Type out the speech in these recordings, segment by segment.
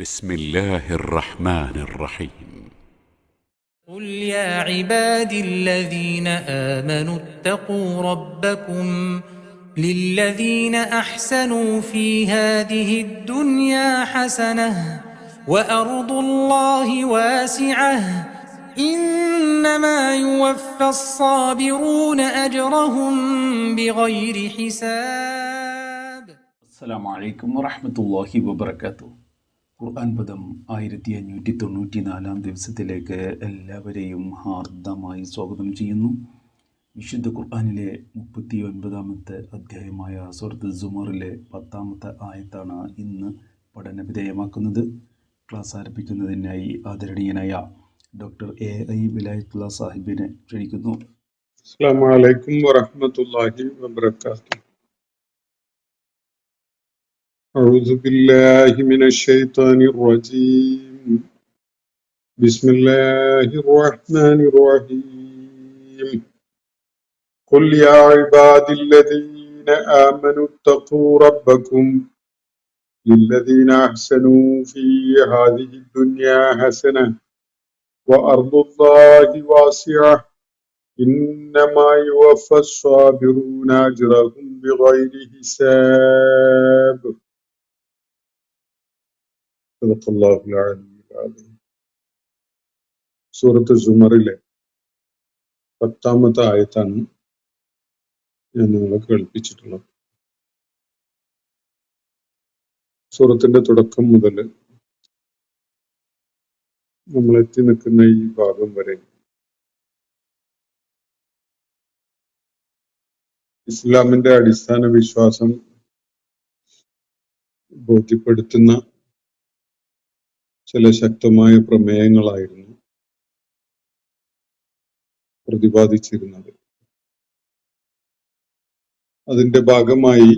بسم الله الرحمن الرحيم. قل يا عبادي الذين آمنوا اتقوا ربكم للذين أحسنوا في هذه الدنيا حسنة وأرض الله واسعة إنما يوفى الصابرون أجرهم بغير حساب. അസ്സലാമു അലൈക്കും വറഹ്മത്തുള്ളാഹി വബറകാതുഹു. ഖുർആൻ പദം 1594 ദിവസത്തിലേക്ക് എല്ലാവരെയും ഹാർദമായി സ്വാഗതം ചെയ്യുന്നു. വിശുദ്ധ ഖുർആനിലെ 39-ാമത്തെ അധ്യായമായ സൂറത്ത് സുമറിലെ 10-ാമത്തെ ആയത്താണ് ഇന്ന് പഠന വിധേയമാക്കുന്നത്. ക്ലാസ് ആരംഭിക്കുന്നതിനായി ആദരണീയനായ ഡോക്ടർ എ.ഐ. വിലായത്തുള്ള സാഹിബിനെ ക്ഷണിക്കുന്നു. അസ്സലാമു അലൈക്കും വറഹ്മത്തുള്ളാഹി വബറകാതുഹു. أعوذ بالله من الشيطان الرجيم. بسم الله الرحمن الرحيم. قل يا عبادي الذين آمنوا اتقوا ربكم للذين أحسنوا في هذه الدنيا حسنة وأرض الله واسعة إنما يوفى الصابرون أجرهم بغير حساب. സൂറത്ത് സുമറിലെ 10-ാമത്തെ ആയത്താണ് ഞാൻ നിങ്ങളെ കേൾപ്പിച്ചിട്ടുള്ളത്. സൂറത്തിന്റെ തുടക്കം മുതൽ നമ്മൾ എത്തി നിൽക്കുന്ന ഈ ഭാഗം വരെ ഇസ്ലാമിന്റെ അടിസ്ഥാന വിശ്വാസം ബോധ്യപ്പെടുത്തുന്ന ചില ശക്തമായ പ്രമേയങ്ങളായിരുന്നു പ്രതിപാദിച്ചിരുന്നത്. അതിന്റെ ഭാഗമായി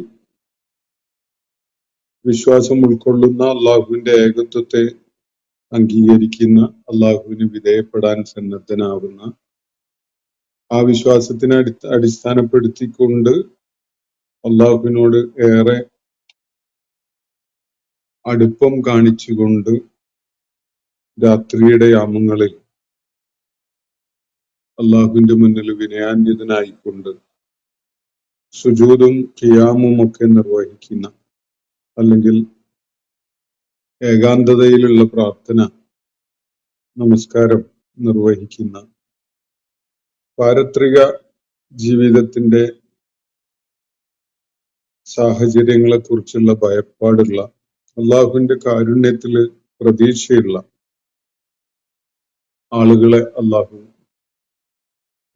വിശ്വാസം ഉൾക്കൊള്ളുന്ന അള്ളാഹുവിന്റെ ഏകത്വത്തെ അംഗീകരിക്കുന്ന, അള്ളാഹുവിന് വിധേയപ്പെടാൻ സന്നദ്ധനാവുന്ന, ആ വിശ്വാസത്തിനെ അടിസ്ഥാനപ്പെടുത്തിക്കൊണ്ട് അള്ളാഹുവിനോട് ഏറെ അടുപ്പം കാണിച്ചുകൊണ്ട് രാത്രിയുടെ യാമങ്ങളിൽ അള്ളാഹുവിന്റെ മുന്നിൽ വിനയാന്വിതനായിക്കൊണ്ട് സുജൂദും ഖിയാമും ഒക്കെ നിർവഹിക്കുന്ന, അല്ലെങ്കിൽ ഏകാന്തതയിലുള്ള പ്രാർത്ഥന, നമസ്കാരം നിർവഹിക്കുന്ന, പാരത്രിക ജീവിതത്തിന്റെ സാഹചര്യങ്ങളെ കുറിച്ചുള്ള ഭയപ്പാടുള്ള, അള്ളാഹുവിന്റെ കാരുണ്യത്തില് പ്രതീക്ഷയുള്ള ആളുകളെ അള്ളാഹു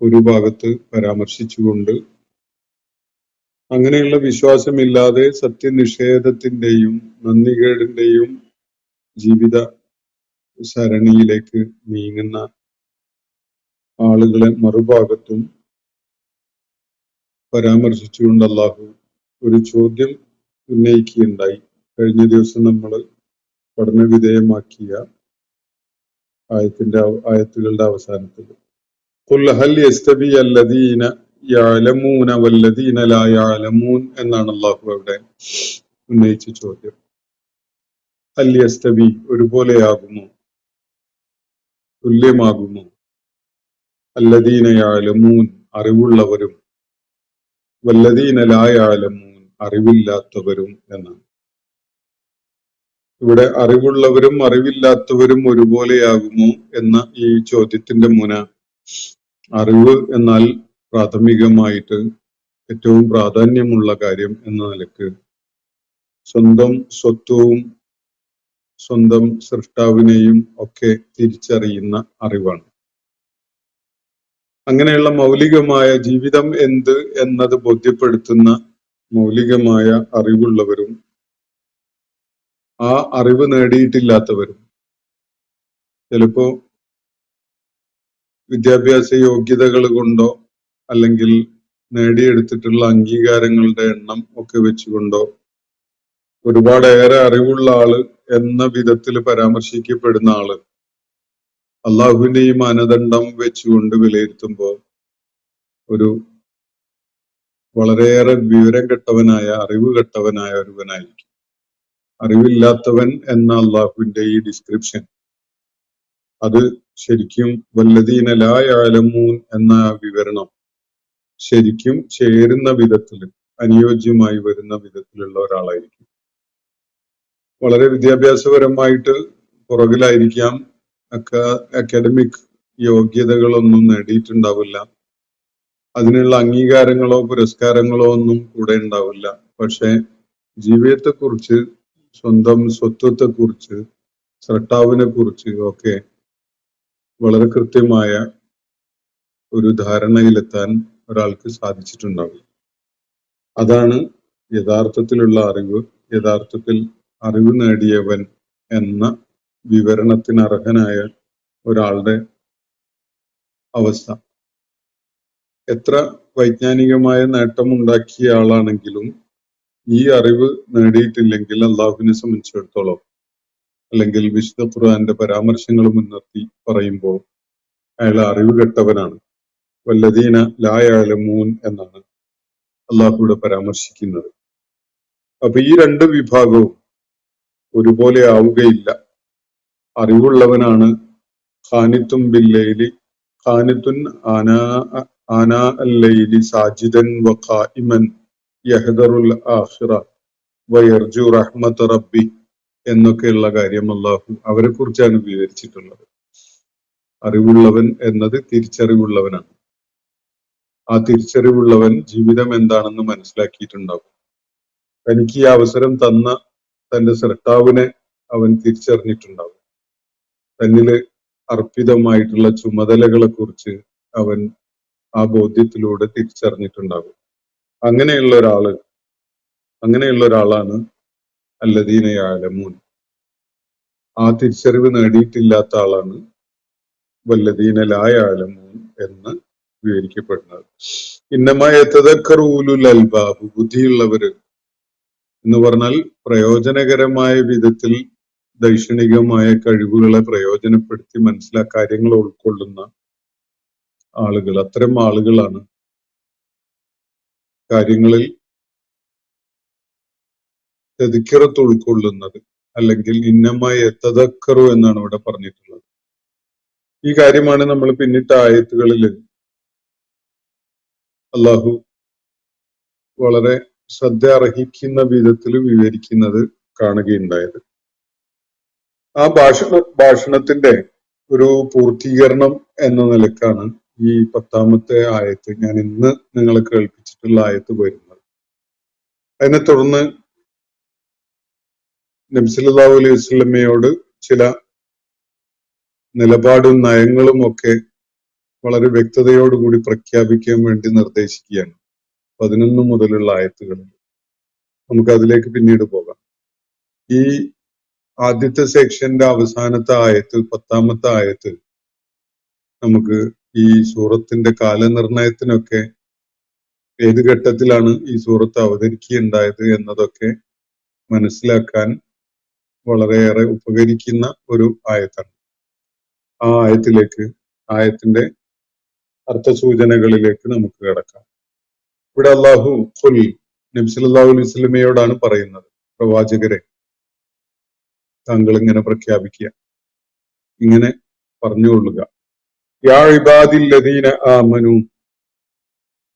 ഒരു ഭാഗത്ത് പരാമർശിച്ചുകൊണ്ട്, അങ്ങനെയുള്ള വിശ്വാസമില്ലാതെ സത്യനിഷേധത്തിന്റെയും നന്ദികേടിന്റെയും ജീവിത സരണിയിലേക്ക് നീങ്ങുന്ന ആളുകളെ മറുഭാഗത്തും പരാമർശിച്ചുകൊണ്ട് അള്ളാഹു ഒരു ചോദ്യം ഉന്നയിക്കുകയുണ്ടായി. കഴിഞ്ഞ ദിവസം നമ്മൾ പഠന വിധേയമാക്കിയ ആയത്തുകളുടെ അവസാനത്തിൽ ഖുൽ ഹൽ യസ്തവി അല്ലദീന യഅലമൂന വല്ലദീന ലാ യഅലമൂൻ എന്നാണ് അള്ളാഹു അവിടെ ഉന്നയിച്ച ചോദ്യം. ഹൽ യസ്തവി ഒരുപോലെയാകുമോ, തുല്യമാകുമോ, അല്ലദീന യഅലമൂൻ അറിവുള്ളവരും, വല്ലദീന ലാ യഅലമൂൻ അറിവില്ലാത്തവരും എന്നാണ്. ഇവിടെ അറിവുള്ളവരും അറിവില്ലാത്തവരും ഒരുപോലെയാകുമോ എന്ന ഈ ചോദ്യത്തിന്റെ മുന, അറിവ് എന്നാൽ പ്രാഥമികമായിട്ട് ഏറ്റവും പ്രാധാന്യമുള്ള കാര്യം എന്ന നിലക്ക് സ്വന്തം സ്വത്വവും സ്വന്തം സൃഷ്ടാവിനെയും ഒക്കെ തിരിച്ചറിയുന്ന അറിവാണ്. അങ്ങനെയുള്ള മൗലികമായ ജീവിതം എന്ത് എന്നത് ബോധ്യപ്പെടുത്തുന്ന മൗലികമായ അറിവുള്ളവരും, ആ അറിവ് നേടിയിട്ടില്ലാത്തവരും, ചിലപ്പോ വിദ്യാഭ്യാസ യോഗ്യതകൾ കൊണ്ടോ അല്ലെങ്കിൽ നേടിയെടുത്തിട്ടുള്ള അംഗീകാരങ്ങളുടെ എണ്ണം ഒക്കെ വെച്ചുകൊണ്ടോ ഒരുപാടേറെ അറിവുള്ള ആള് എന്ന വിധത്തിൽ പരാമർശിക്കപ്പെടുന്ന ആള് അള്ളാഹുവിന്റെ ഈ മാനദണ്ഡം വെച്ചുകൊണ്ട് വിലയിരുത്തുമ്പോൾ ഒരു വളരെയേറെ വിവരം കെട്ടവനായ, അറിവ് കെട്ടവനായ ഒരുവനായിരിക്കും. അറിവില്ലാത്തവൻ എന്ന അള്ളാഹുവിന്റെ ഈ ഡിസ്ക്രിപ്ഷൻ അത് ശരിക്കും വല്ലദീന ലാ യഅലമൂൻ എന്ന വിവരണം ശരിക്കും ചേരുന്ന വിധത്തിൽ അനുയോജ്യമായി വരുന്ന വിധത്തിലുള്ള ഒരാളായിരിക്കും. വളരെ വിദ്യാഭ്യാസപരമായിട്ട് പുറകിലായിരിക്കാം, അക്കാഡമിക് യോഗ്യതകളൊന്നും നേടിയിട്ടുണ്ടാവില്ല, അതിനുള്ള അംഗീകാരങ്ങളോ പുരസ്കാരങ്ങളോ ഒന്നും കൂടെ ഉണ്ടാവില്ല. പക്ഷെ ജീവിതത്തെക്കുറിച്ച്, സ്വന്തം സ്വത്വത്തെക്കുറിച്ച്, സ്രഷ്ടാവിനെ കുറിച്ച് ഒക്കെ വളരെ കൃത്യമായ ഒരു ധാരണയിലെത്താൻ ഒരാൾക്ക് സാധിച്ചിട്ടുണ്ടാവും. അതാണ് യഥാർത്ഥത്തിലുള്ള അറിവ്. യഥാർത്ഥത്തിൽ അറിവ് നേടിയവൻ എന്ന വിവരണത്തിന് അർഹനായ ഒരാളുടെ അവസ്ഥ. എത്ര വൈജ്ഞാനികമായ നേട്ടമുണ്ടാക്കിയ ആളാണെങ്കിലും ഈ അറിവ് നേടിയിട്ടില്ലെങ്കിൽ അള്ളാഹുവിനെ സംബന്ധിച്ചിടത്തോളം, അല്ലെങ്കിൽ വിശുദ്ധ ഖുർആന്റെ പരാമർശങ്ങൾ മുൻനിർത്തി പറയുമ്പോൾ അയാൾ അറിവ് കെട്ടവനാണ്. വല്ലദീന ലാ യഅലമൂൻ എന്നാണ് അള്ളാഹുവിടെ പരാമർശിക്കുന്നത്. അപ്പൊ ഈ രണ്ട് വിഭാഗവും ഒരുപോലെ ആവുകയില്ല. അറിവുള്ളവനാണ് ഖാനിത്തുൻ ബില്ലൈലി, ഖാനിത്തുൻ ആനാ അല്ലൈലി സാജിദൻ വഖായിമൻ യഹ്ദറുൽ ആഖിറ വയർജു റഹ്മത റബ്ബി എന്നൊക്കെയുള്ള കാര്യം അള്ളാഹു അവരെ കുറിച്ചാണ് വിവരിച്ചിട്ടുള്ളത്. അറിവുള്ളവൻ എന്നത് തിരിച്ചറിവുള്ളവനാണ്. ആ തിരിച്ചറിവുള്ളവൻ ജീവിതം എന്താണെന്ന് മനസ്സിലാക്കിയിട്ടുണ്ടാവും. തനിക്ക് ഈ അവസരം തന്ന തന്റെ സ്രഷ്ടാവിനെ അവൻ തിരിച്ചറിഞ്ഞിട്ടുണ്ടാവും. തന്നില് അർപ്പിതമായിട്ടുള്ള ചുമതലകളെ കുറിച്ച് അവൻ ആ ബോധ്യത്തിലൂടെ തിരിച്ചറിഞ്ഞിട്ടുണ്ടാകും. അങ്ങനെയുള്ള ഒരാളാണ് അല്ലദീന യഅലമൂൻ. ആ തിരിച്ചറിവ് നേടിയിട്ടില്ലാത്ത ആളാണ് വല്ലദീന ലാ യഅലമൂൻ എന്ന് വിവരിക്കപ്പെടുന്നത്. ഇന്നമാ യതദക്കറു ഉലുൽ അൽബാബ്, ബുദ്ധിയുള്ളവര് എന്ന് പറഞ്ഞാൽ പ്രയോജനകരമായ വിധത്തിൽ ദൈക്ഷണികമായ കഴിവുകളെ പ്രയോജനപ്പെടുത്തി കാര്യങ്ങൾ ഉൾക്കൊള്ളുന്ന ആളുകൾ. അത്തരം ആളുകളാണ് കാര്യങ്ങളിൽ തെദിക്കിറത്ത് ഉൾക്കൊള്ളുന്നത്. അല്ലെങ്കിൽ ഇന്നമായ യതദക്കറു എന്നാണ് ഇവിടെ പറഞ്ഞിട്ടുള്ളത്. ഈ കാര്യമാണ് നമ്മൾ പിന്നിട്ട ആയത്തുകളിൽ അള്ളാഹു വളരെ ശ്രദ്ധ അർഹിക്കുന്ന വിധത്തിൽ വിവരിക്കുന്നത് കാണുകയുണ്ടായത്. ആ ഭാഷണത്തിന്റെ ഒരു പൂർത്തീകരണം എന്ന നിലക്കാണ് ഈ 10ാമത്തെ ആയത്ത്, ഞാൻ ഇന്ന് നിങ്ങളെ കേൾപ്പിച്ചിട്ടുള്ള ആയത്ത് വരുന്നത്. അതിനെ തുടർന്ന് നബി സല്ലല്ലാഹു അലൈഹി വസല്ലമയോട് ചില നിലപാടും നയങ്ങളും ഒക്കെ വളരെ വ്യക്തതയോടുകൂടി പ്രഖ്യാപിക്കാൻ വേണ്ടി നിർദ്ദേശിക്കുകയാണ് 11 മുതലുള്ള ആയത്തുകളിൽ. നമുക്ക് അതിലേക്ക് പിന്നീട് പോകാം. ഈ ആദ്യത്തെ സെക്ഷന്റെ അവസാനത്തെ ആയത്ത്, 10ാമത്തെ ആയത്ത്, നമുക്ക് ഈ സൂറത്തിന്റെ കാലനിർണയത്തിനൊക്കെ ഏത് ഘട്ടത്തിലാണ് ഈ സൂറത്ത് അവതരിക്കുകയുണ്ടായത് എന്നതൊക്കെ മനസ്സിലാക്കാൻ വളരെയേറെ ഉപകരിക്കുന്ന ഒരു ആയത്താണ്. ആ ആയത്തിന്റെ അർത്ഥസൂചനകളിലേക്ക് നമുക്ക് കിടക്കാം. ഇവിടെ അള്ളാഹു നബി സല്ലല്ലാഹു അലൈഹി വസല്ലമയോടാണ് പറയുന്നത്, പ്രവാചകരെ താങ്കൾ ഇങ്ങനെ പ്രഖ്യാപിക്കുക, ഇങ്ങനെ പറഞ്ഞുകൊള്ളുക, യാ ഇബാദില്ലദീന ആമനു,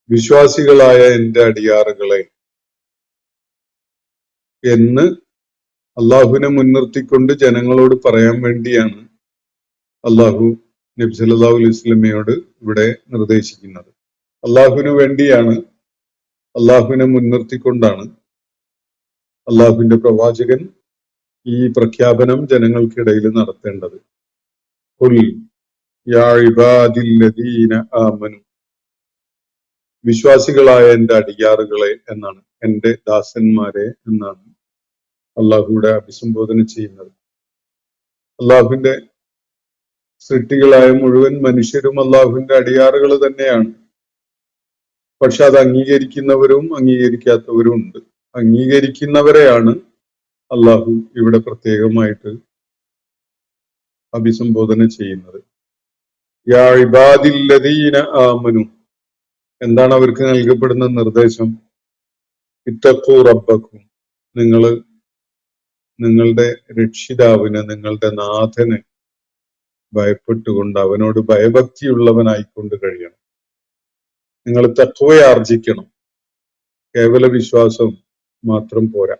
വിശ്വാസികളായ എന്റെ അടിയാറുകളെ എന്ന് അള്ളാഹുവിനെ മുൻനിർത്തിക്കൊണ്ട് ജനങ്ങളോട് പറയാൻ വേണ്ടിയാണ് അള്ളാഹു നബി സല്ലല്ലാഹു അലൈഹി വസല്ലമയോട് ഇവിടെ നിർദ്ദേശിക്കുന്നത്. അള്ളാഹുവിന് വേണ്ടിയാണ്, അള്ളാഹുവിനെ മുൻനിർത്തിക്കൊണ്ടാണ് അള്ളാഹുവിന്റെ പ്രവാചകൻ ഈ പ്രഖ്യാപനം ജനങ്ങൾക്കിടയിൽ നടത്തേണ്ടത്. ഖുൽ യാ ഇബാദില്ലദീന ആമനു, വിശ്വാസികളായ എന്റെ അടിയാറുകളെ എന്നാണ്, എന്റെ ദാസന്മാരെ എന്നാണ് അള്ളാഹുവിടെ അഭിസംബോധന ചെയ്യുന്നത്. അള്ളാഹുവിന്റെ സൃഷ്ടികളായ മുഴുവൻ മനുഷ്യരും അള്ളാഹുവിന്റെ അടിയാറുകൾ തന്നെയാണ്. പക്ഷെ അത് അംഗീകരിക്കുന്നവരും അംഗീകരിക്കാത്തവരും ഉണ്ട്. അംഗീകരിക്കുന്നവരെയാണ് അള്ളാഹു ഇവിടെ പ്രത്യേകമായിട്ട് അഭിസംബോധന ചെയ്യുന്നത്. യാ ഇബാദില്ലദീന ആമനു, എന്താണ് അവർക്ക് നൽകപ്പെടുന്ന നിർദ്ദേശം? ഇത്തഖൂ റബ്ബക്കും, നിങ്ങൾ നിങ്ങളുടെ രക്ഷിതാവിന്, നിങ്ങളുടെ നാഥന് ഭയപ്പെട്ടുകൊണ്ട് അവനോട് ഭയഭക്തിയുള്ളവനായിക്കൊണ്ട് കഴിയണം. നിങ്ങൾ തഖ്വയെ ആർജിക്കണം. കേവല വിശ്വാസം മാത്രം പോരാ,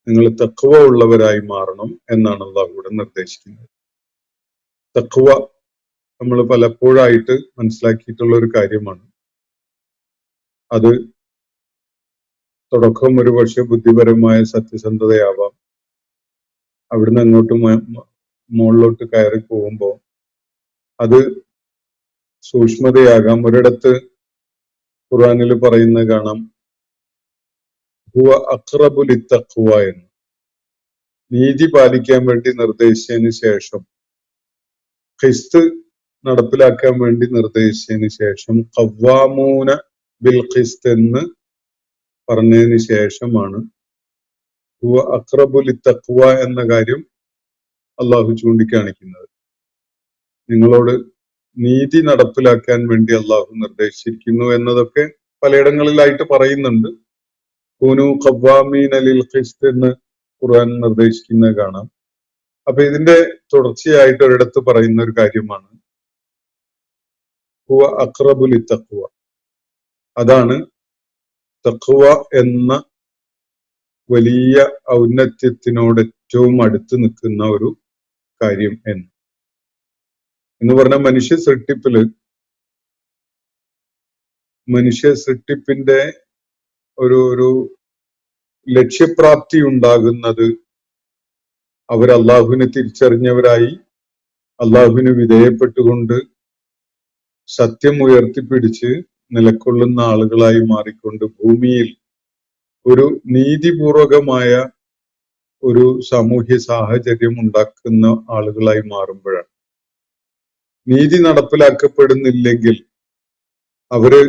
നിങ്ങൾ തഖ്വ ഉള്ളവരായി മാറണം എന്നാണ് അള്ളാഹു ഇവിടെ നിർദ്ദേശിക്കുന്നത്. തഖ്വ നമ്മൾ പലപ്പോഴായിട്ട് മനസ്സിലാക്കിയിട്ടുള്ള ഒരു കാര്യമാണ്. അത് തുടക്കം ഒരു പക്ഷെ ബുദ്ധിപരമായ സത്യസന്ധതയാവാം. അവിടുന്ന് അങ്ങോട്ട് മുകളിലോട്ട് കയറി പോകുമ്പോൾ അത് സൂക്ഷ്മതയാകാം. ഒരിടത്ത് ഖുർആനിൽ പറയുന്നത് കാണാം, ഹുവ അഖ്റബു ലിത്തഖ്വ എന്ന്. നീതി പാലിക്കാൻ വേണ്ടി നിർദ്ദേശിച്ചതിന് ശേഷം, ഖിസ്ത് നടപ്പിലാക്കാൻ വേണ്ടി നിർദ്ദേശിച്ചതിന് ശേഷം ഖവ്വാമൂന ബിൽ ഖിസ്ത് എന്ന് പറഞ്ഞതിന് ശേഷമാണ് ഹുവ അഖ്റബു ലിത്തഖ്വ എന്ന കാര്യം അള്ളാഹു ചൂണ്ടിക്കാണിക്കുന്നത്. നിങ്ങളോട് നീതി നടപ്പിലാക്കാൻ വേണ്ടി അള്ളാഹു നിർദ്ദേശിച്ചിരിക്കുന്നു എന്നതൊക്കെ പലയിടങ്ങളിലായിട്ട് പറയുന്നുണ്ട്. കൂനു ഖവ്വാമീന ലിൽ ഖിസ്ത് എന്ന് ഖുർആൻ നിർദ്ദേശിക്കുന്നത് കാണാം. അപ്പൊ ഇതിന്റെ തുടർച്ചയായിട്ട് ഒരിടത്ത് പറയുന്ന ഒരു കാര്യമാണ് ഹുവ അഖ്റബു ലിത്തഖ്വ. അതാണ് തഖ്വ എന്ന വലിയ ഔന്നത്യത്തിനോട് ഏറ്റവും അടുത്ത് നിൽക്കുന്ന ഒരു കാര്യം എന്ന് പറഞ്ഞാൽ മനുഷ്യ സൃഷ്ടിപ്പിന്റെ ഒരു ലക്ഷ്യപ്രാപ്തി ഉണ്ടാകുന്നത് അവർ അള്ളാഹുവിനെ തിരിച്ചറിഞ്ഞവരായി, അള്ളാഹുവിന് വിധേയപ്പെട്ടുകൊണ്ട് സത്യം ഉയർത്തിപ്പിടിച്ച് നിലകൊള്ളുന്ന ആളുകളായി മാറിക്കൊണ്ട് ഭൂമിയിൽ ഒരു നീതിപൂർവകമായ ഒരു സാമൂഹ്യ സാഹചര്യം ഉണ്ടാക്കുന്ന ആളുകളായി മാറുമ്പോഴാണ്. നീതി നടപ്പിലാക്കപ്പെടുന്നില്ലെങ്കിൽ അവര്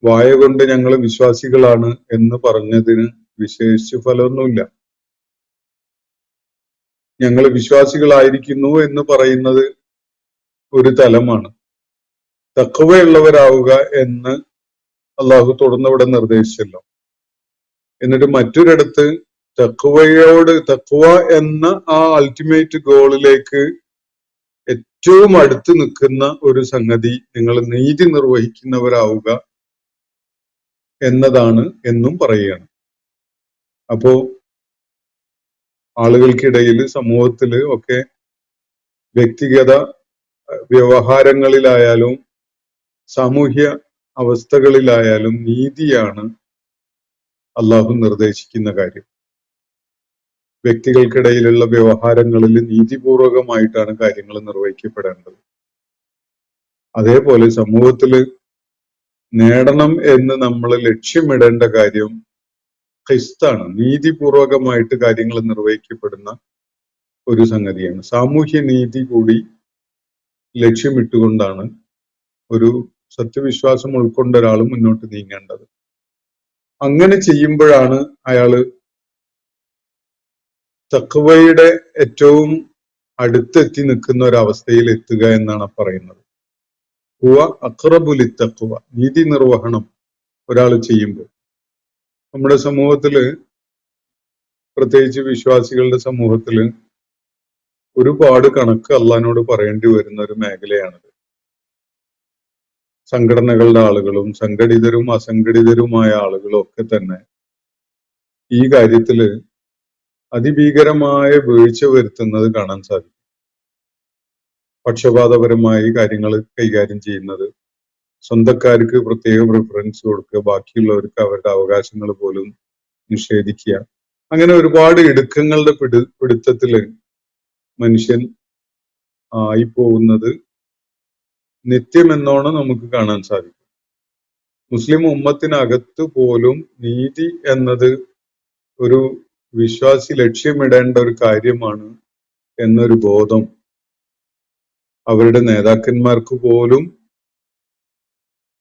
വായ കൊണ്ട് ഞങ്ങൾ വിശ്വാസികളാണ് എന്ന് പറഞ്ഞതിന് വിശേഷിച്ച് ഫലമൊന്നുമില്ല. ഞങ്ങൾ വിശ്വാസികളായിരിക്കുന്നു എന്ന് പറയുന്നത് ഒരു തലമാണ്. തഖ്വയുള്ളവരാവുക എന്ന് അള്ളാഹു തുടർന്നിവിടെ നിർദ്ദേശിച്ചല്ലോ. എന്നിട്ട് മറ്റൊരിടത്ത് തഖ്വ എന്ന ആ അൾട്ടിമേറ്റ് ഗോളിലേക്ക് ഏറ്റവും അടുത്ത് നിൽക്കുന്ന ഒരു സംഗതി നിങ്ങൾ നീതി നിർവഹിക്കുന്നവരാവുക എന്നതാണ് എന്നും പറയുകയാണ്. അപ്പോ ആളുകൾക്കിടയിൽ, സമൂഹത്തില് ഒക്കെ വ്യക്തിഗത വ്യവഹാരങ്ങളിലായാലും സാമൂഹ്യ അവസ്ഥകളിലായാലും നീതിയാണ് അള്ളാഹു നിർദ്ദേശിക്കുന്ന കാര്യം. വ്യക്തികൾക്കിടയിലുള്ള വ്യവഹാരങ്ങളിൽ നീതിപൂർവകമായിട്ടാണ് കാര്യങ്ങൾ നിർവഹിക്കപ്പെടേണ്ടത്. അതേപോലെ സമൂഹത്തില് നേടണം എന്ന് നമ്മൾ ലക്ഷ്യമിടേണ്ട കാര്യം ഖിസ്താണ്. നീതിപൂർവകമായിട്ട് കാര്യങ്ങൾ നിർവഹിക്കപ്പെടുന്ന ഒരു സംഗതിയാണ്. സാമൂഹ്യ നീതി കൂടി ലക്ഷ്യമിട്ടുകൊണ്ടാണ് ഒരു സത്യവിശ്വാസം ഉൾക്കൊണ്ട ഒരാൾ മുന്നോട്ട് നീങ്ങേണ്ടത്. അങ്ങനെ ചെയ്യുമ്പോഴാണ് അയാള് തഖ്വയുടെ ഏറ്റവും അടുത്തെത്തി നിൽക്കുന്ന ഒരവസ്ഥയിൽ എത്തുക എന്നാണ് പറയുന്നത്. ഹുവ അഖ്റബു ലിത്തഖ്വ. നീതി നിർവഹണം ഒരാൾ ചെയ്യുമ്പോൾ നമ്മുടെ സമൂഹത്തില്, പ്രത്യേകിച്ച് വിശ്വാസികളുടെ സമൂഹത്തില് ഒരുപാട് കണക്ക് അള്ളാഹിനോട് പറയേണ്ടി വരുന്ന ഒരു മേഖലയാണിത്. സംഘടനകളുടെ ആളുകളും സംഘടിതരും അസംഘടിതരുമായ ആളുകളും ഒക്കെ തന്നെ ഈ കാര്യത്തില് അതിഭീകരമായ വീഴ്ച വരുത്തുന്നത് കാണാൻ സാധിക്കും. പക്ഷപാതപരമായി കാര്യങ്ങൾ കൈകാര്യം ചെയ്യുന്നത്, സ്വന്തക്കാർക്ക് പ്രത്യേക പ്രിഫറൻസ് കൊടുക്കുക, ബാക്കിയുള്ളവർക്ക് അവരുടെ അവകാശങ്ങൾ പോലും നിഷേധിക്കുക. അങ്ങനെ ഒരുപാട് ഇടുക്കങ്ങളുടെ പിടുത്തത്തില് മനുഷ്യൻ ആയിപ്പോകുന്നത് നിത്യമെന്നോണം നമുക്ക് കാണാൻ സാധിക്കും. മുസ്ലിം ഉമ്മത്തിനകത്ത് പോലും നീതി എന്നത് ഒരു വിശ്വാസി ലക്ഷ്യമിടേണ്ട ഒരു കാര്യമാണ് എന്നൊരു ബോധം അവരുടെ നേതാക്കന്മാർക്ക് പോലും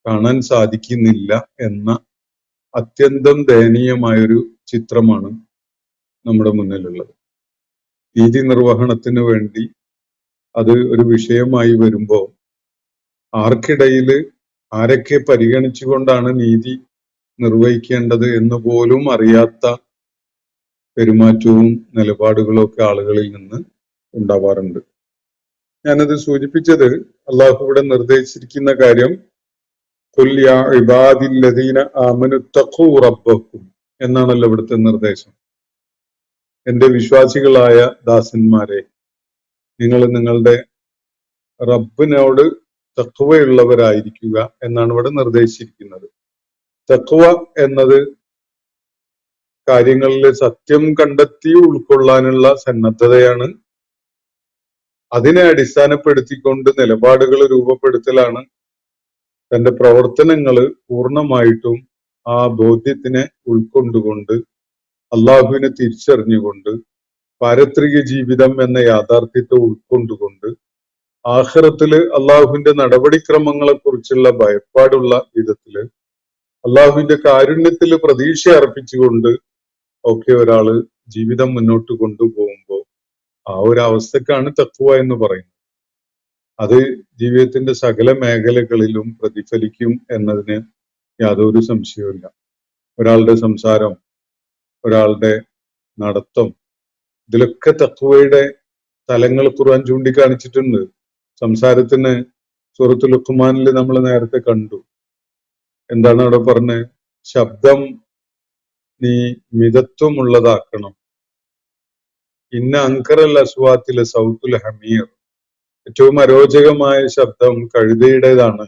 കാണാൻ സാധിക്കുന്നില്ല എന്ന അത്യന്തം ദയനീയമായൊരു ചിത്രമാണ് നമ്മുടെ മുന്നിലുള്ളത്. നീതി നിർവഹണത്തിന് വേണ്ടി അത് ഒരു വിഷയമായി വരുമ്പോൾ ആർക്കിടയില് ആരൊക്കെ പരിഗണിച്ചുകൊണ്ടാണ് നീതി നിർവഹിക്കേണ്ടത് എന്ന് പോലും അറിയാത്ത പെരുമാറ്റവും നിലപാടുകളും ഒക്കെ ആളുകളിൽ നിന്ന് ഉണ്ടാവാറുണ്ട്. ഞാനത് സൂചിപ്പിച്ചത് അള്ളാഹു ഇവിടെ നിർദ്ദേശിച്ചിരിക്കുന്ന കാര്യം ഖുൽ യാ ഇബാദില്ലദീന ആമനു തഖൂ റബ്ബക്കും എന്നാണല്ലോ ഇവിടുത്തെ നിർദ്ദേശം. എന്റെ വിശ്വാസികളായ ദാസന്മാരെ, നിങ്ങൾ നിങ്ങളുടെ റബ്ബിനോട് തഖ്വയുള്ളവരായിരിക്കുക എന്നാണ് ഇവിടെ നിർദ്ദേശിച്ചിരിക്കുന്നത്. തഖ്വ എന്നത് കാര്യങ്ങളിൽ സത്യം കണ്ടെത്തി ഉൾക്കൊള്ളാനുള്ള സന്നദ്ധതയാണ്. അതിനെ അടിസ്ഥാനപ്പെടുത്തിക്കൊണ്ട് നിലപാടുകൾ രൂപപ്പെടുത്തലാണ്. തന്റെ പ്രവർത്തനങ്ങൾ പൂർണ്ണമായിട്ടും ആ ബോധ്യത്തിനെ ഉൾക്കൊണ്ടുകൊണ്ട് അള്ളാഹുവിനെ തിരിച്ചറിഞ്ഞുകൊണ്ട് പാരത്രിക ജീവിതം എന്ന യാഥാർത്ഥ്യത്തെ ഉൾക്കൊണ്ടുകൊണ്ട് ആഖിറത്തില് അള്ളാഹുവിന്റെ നടപടിക്രമങ്ങളെ കുറിച്ചുള്ള ഭയപ്പാടുള്ള വിധത്തില് അള്ളാഹുവിന്റെ കാരുണ്യത്തില് പ്രതീക്ഷ അർപ്പിച്ചുകൊണ്ട് ഒക്കെ ഒരാള് ജീവിതം മുന്നോട്ട് കൊണ്ടുപോകുമ്പോൾ ആ ഒരു അവസ്ഥക്കാണ് തഖ്വ എന്ന് പറയുന്നത്. അത് ജീവിതത്തിന്റെ സകല മേഖലകളിലും പ്രതിഫലിക്കും എന്നതിന് യാതൊരു സംശയവുമില്ല. ഒരാളുടെ സംസാരം, ഒരാളുടെ നടത്തം, ഇതിലൊക്കെ തഖ്വയുടെ തലങ്ങൾ ഖുർആൻ ചൂണ്ടിക്കാണിച്ചിട്ടുണ്ട്. സംസാരത്തിന് സൂറത്തുൽ ലുഖ്മാനിൽ നമ്മൾ നേരത്തെ കണ്ടു. എന്താണ് അവിടെ പറഞ്ഞത്? ശബ്ദം നീ മിതത്വമുള്ളതാക്കണം. ഇന്ന അങ്കറൽ അസ്വാത്തിലെ സൗത്തുൽ ഹമീർ, ഏറ്റവും അരോചകമായ ശബ്ദം കഴുതയുടേതാണ്.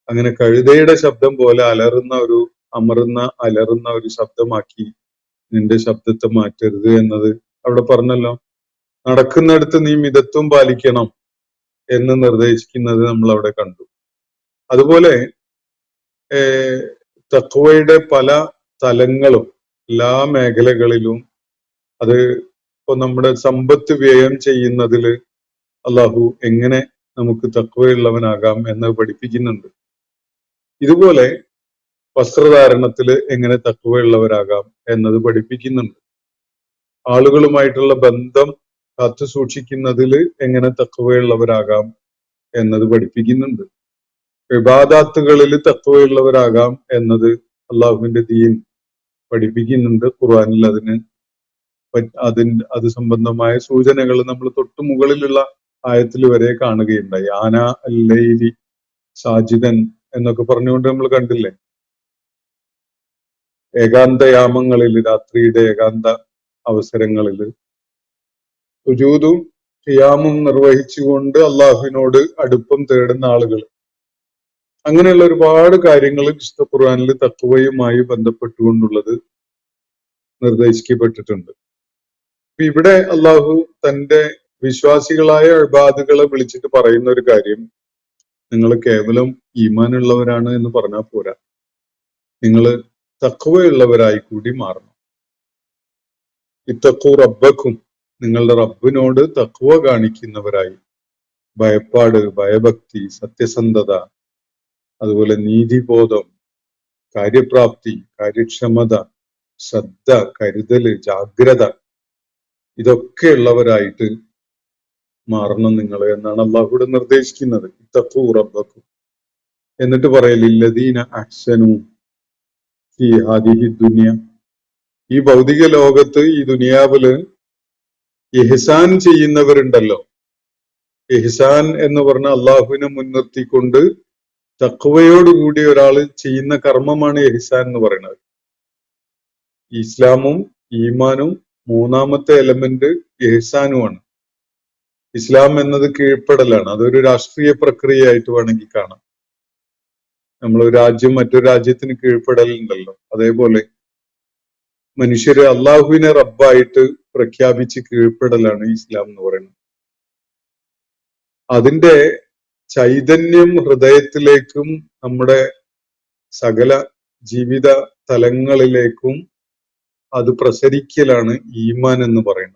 അങ്ങനെ കഴുതയുടെ ശബ്ദം പോലെ അലറുന്ന ഒരു ശബ്ദമാക്കി നിന്റെ ശബ്ദത്തെ മാറ്റരുത് എന്നത് അവിടെ പറഞ്ഞല്ലോ. നടക്കുന്നിടത്ത് നീ മിതത്വം പാലിക്കണം എന്ന് നിർദ്ദേശിക്കുന്നത് നമ്മൾ അവിടെ കണ്ടു. അതുപോലെ തഖ്വയുടെ പല തലങ്ങളും എല്ലാ മേഖലകളിലും, അത് ഇപ്പൊ നമ്മുടെ സമ്പത്ത് വ്യയം ചെയ്യുന്നതില് അള്ളാഹു എങ്ങനെ നമുക്ക് തഖ്വയുള്ളവനാകാം എന്ന് പഠിപ്പിക്കുന്നുണ്ട്. ഇതുപോലെ വസ്ത്രധാരണത്തില് എങ്ങനെ തഖ്വയുള്ളവരാകാം എന്നത് പഠിപ്പിക്കുന്നുണ്ട്. ആളുകളുമായിട്ടുള്ള ബന്ധം കാത്തു സൂക്ഷിക്കുന്നതില് എങ്ങനെ തഖ്വയുള്ളവരാകാം എന്നത് പഠിപ്പിക്കുന്നുണ്ട്. ഇബാദാത്തുകളിൽ തഖ്വയുള്ളവരാകാം എന്നത് അള്ളാഹുവിന്റെ ദീൻ പഠിപ്പിക്കുന്നുണ്ട്. ഖുർആനിൽ അത് സംബന്ധമായ സൂചനകൾ നമ്മൾ തൊട്ടു മുകളിലുള്ള ആയത്തിൽ വരെ കാണുകയുണ്ടായി. ആന അല്ലൈലി സാജിദൻ എന്നൊക്കെ പറഞ്ഞുകൊണ്ട് നമ്മൾ കണ്ടില്ലേ. ഏകാന്തയാമങ്ങളിൽ, രാത്രിയുടെ ഏകാന്ത അവസരങ്ങളിൽ സുജൂദും ഖിയാമും നിർവഹിച്ചുകൊണ്ട് അള്ളാഹുവിനോട് അടുപ്പം തേടുന്ന ആളുകൾ, അങ്ങനെയുള്ള ഒരുപാട് കാര്യങ്ങൾ വിശുദ്ധ ഖുർആനിൽ തഖ്വയുമായി ബന്ധപ്പെട്ടുകൊണ്ടുള്ളത് നിർദ്ദേശിക്കപ്പെട്ടിട്ടുണ്ട്. ഇവിടെ അള്ളാഹു തന്റെ വിശ്വാസികളായ ഇബാദുകളെ വിളിച്ചിട്ട് പറയുന്ന ഒരു കാര്യം, നിങ്ങൾ കേവലം ഈമാനുള്ളവരാണ് എന്ന് പറഞ്ഞാൽ പോരാ, നിങ്ങൾ തഖ്വയുള്ളവരായി കൂടി മാറണം. ഇത്തഖൂ റബ്ബക്കും, നിങ്ങളുടെ റബ്ബിനോട് തഖ്വ കാണിക്കുന്നവരായി, ഭയപ്പാട്, ഭയഭക്തി, സത്യസന്ധത, അതുപോലെ നീതിബോധം, കാര്യപ്രാപ്തി, കാര്യക്ഷമത, ശ്രദ്ധ, കരുതല്, ജാഗ്രത, ഇതൊക്കെ ഉള്ളവരായിട്ട് മാറണം നിങ്ങൾ എന്നാണ് അള്ളാഹുവിടെ നിർദ്ദേശിക്കുന്നത്. ഇത്തഖൂ റബ്ബക്കും. എന്നിട്ട് പറയലില്ലദീന അഹ്സനു ഫീ ഹാദിഹി ദുനിയ, ഈ ഭൗതിക ലോകത്ത്, ഈ ദുനിയാവില് ഇഹ്സാൻ ചെയ്യുന്നവരുണ്ടല്ലോ. ഇഹ്സാൻ എന്ന് പറഞ്ഞ അള്ളാഹുവിനെ മുൻനിർത്തിക്കൊണ്ട് തഖ്വയോടുകൂടി ഒരാൾ ചെയ്യുന്ന കർമ്മമാണ് ഇഹ്സാൻ എന്ന് പറയുന്നത്. ഇസ്ലാമും ഈമാനും മൂന്നാമത്തെ എലമെന്റ് ഇഹ്സാനുമാണ്. ഇസ്ലാം എന്നത് കീഴ്പ്പെടലാണ്. അതൊരു രാഷ്ട്രീയ പ്രക്രിയയായിട്ട് വേണമെങ്കിൽ കാണാം. നമ്മളൊരു രാജ്യം മറ്റൊരു രാജ്യത്തിന് കീഴ്പ്പെടലുണ്ടല്ലോ, അതേപോലെ മനുഷ്യര് അള്ളാഹുവിനെ റബ്ബായിട്ട് പ്രഖ്യാപിച്ച് കീഴ്പ്പെടലാണ് ഇസ്ലാം എന്ന് പറയുന്നത്. അതിന്റെ ചൈതന്യം ഹൃദയത്തിലേക്കും നമ്മുടെ സകല ജീവിത തലങ്ങളിലേക്കും അത് പ്രസരിക്കലാണ് ഈമാൻ എന്ന് പറയുന്നത്.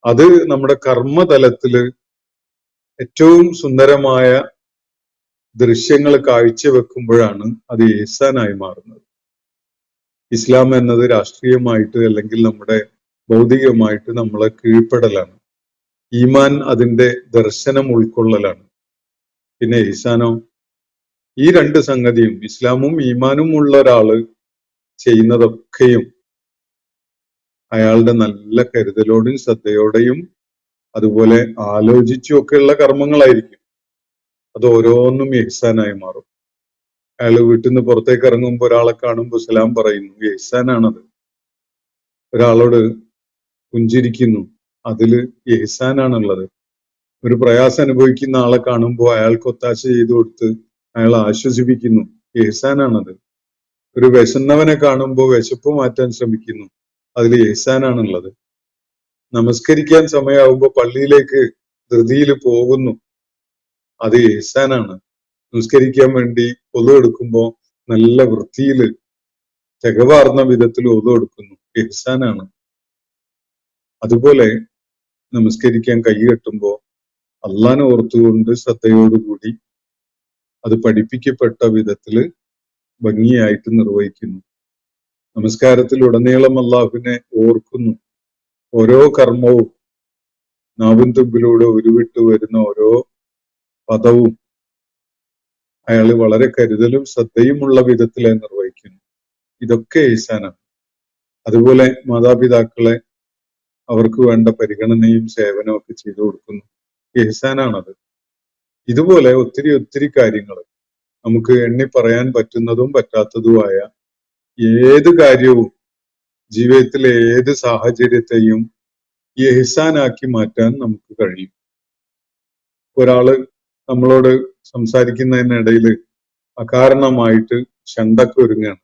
അത് നമ്മുടെ കർമ്മതലത്തില് ഏറ്റവും സുന്ദരമായ ദൃശ്യങ്ങൾ കാഴ്ചവെക്കുമ്പോഴാണ് അത് ഇഹ്സാനായി മാറുന്നത്. ഇസ്ലാം എന്നത് രാഷ്ട്രീയമായിട്ട് അല്ലെങ്കിൽ നമ്മുടെ ഭൗതികമായിട്ട് നമ്മളെ കീഴ്പ്പെടലാണ്. ഈമാൻ അതിന്റെ ദർശനം ഉൾക്കൊള്ളലാണ്. പിന്നെ ഇഹ്സാനോ, ഈ രണ്ട് സംഗതിയും, ഇസ്ലാമും ഈമാനും ഉള്ള ഒരാള് ചെയ്യുന്നതൊക്കെയും അയാളുടെ നല്ല കരുതലോടെയും ശ്രദ്ധയോടെയും അതുപോലെ ആലോചിച്ചുമൊക്കെയുള്ള കർമ്മങ്ങളായിരിക്കും. അത് ഓരോന്നും ഇഹ്സാനായി മാറും. അയാൾ വീട്ടിൽ നിന്ന് പുറത്തേക്ക് ഇറങ്ങുമ്പോൾ ഒരാളെ കാണുമ്പോൾ സലാം പറയുന്നു, ഇഹ്സാനാണത്. ഒരാളോട് പുഞ്ചിരിക്കുന്നു, അതില് ഇഹ്സാനാണുള്ളത്. ഒരു പ്രയാസം അനുഭവിക്കുന്ന ആളെ കാണുമ്പോൾ അയാൾക്ക് ഒത്താശ ചെയ്തു കൊടുത്ത് അയാളെ ആശ്വസിപ്പിക്കുന്നു, ഇഹ്സാനാണത്. ഒരു വിശന്നവനെ കാണുമ്പോൾ വിശപ്പ് മാറ്റാൻ ശ്രമിക്കുന്നു, അതിൽ ഇഹ്സാനാണുള്ളത്. നമസ്കരിക്കാൻ സമയമാകുമ്പോൾ പള്ളിയിലേക്ക് ധൃതിയിൽ പോകുന്നു, അത് ഇഹ്സാനാണ്. നമസ്കരിക്കാൻ വേണ്ടി ഒളു എടുക്കുമ്പോൾ നല്ല വൃത്തിയില് തികവാർന്ന വിധത്തിൽ ഒളു എടുക്കുന്നു, ഇഹ്സാനാണ്. അതുപോലെ നമസ്കരിക്കാൻ കൈ കെട്ടുമ്പോൾ അള്ളാനെ ഓർത്തുകൊണ്ട് ശ്രദ്ധയോടുകൂടി അത് പഠിപ്പിക്കപ്പെട്ട വിധത്തില് ഭംഗിയായിട്ട് നിർവഹിക്കുന്നു. നമസ്കാരത്തിൽ ഉടനീളം അള്ളാഹുവിനെ ഓർക്കുന്നു. ഓരോ കർമ്മവും നാവിൻ തുമ്പിലൂടെ ഉരുവിട്ട് വരുന്ന ഓരോ പദവും അയാൾ വളരെ കരുതലും ശ്രദ്ധയുമുള്ള വിധത്തിലെ നിർവഹിക്കുന്നു. ഇതൊക്കെ ഇഹ്സാനാണ്. അതുപോലെ മാതാപിതാക്കളെ അവർക്ക് വേണ്ട പരിഗണനയും സേവനവും ഒക്കെ ചെയ്തു കൊടുക്കുന്നു, ഇഹ്സാനാണത്. ഇതുപോലെ ഒത്തിരി ഒത്തിരി കാര്യങ്ങൾ നമുക്ക് എണ്ണി പറയാൻ പറ്റുന്നതും പറ്റാത്തതുമായ ഏത് കാര്യവും ജീവിതത്തിലെ ഏത് സാഹചര്യത്തെയും ഇഹ്സാനാക്കി മാറ്റാൻ നമുക്ക് കഴിയും. ഒരാള് നമ്മളോട് സംസാരിക്കുന്നതിനിടയിൽ അകാരണമായിട്ട് ശണ്ടക്ക് ഒരുങ്ങാണ്,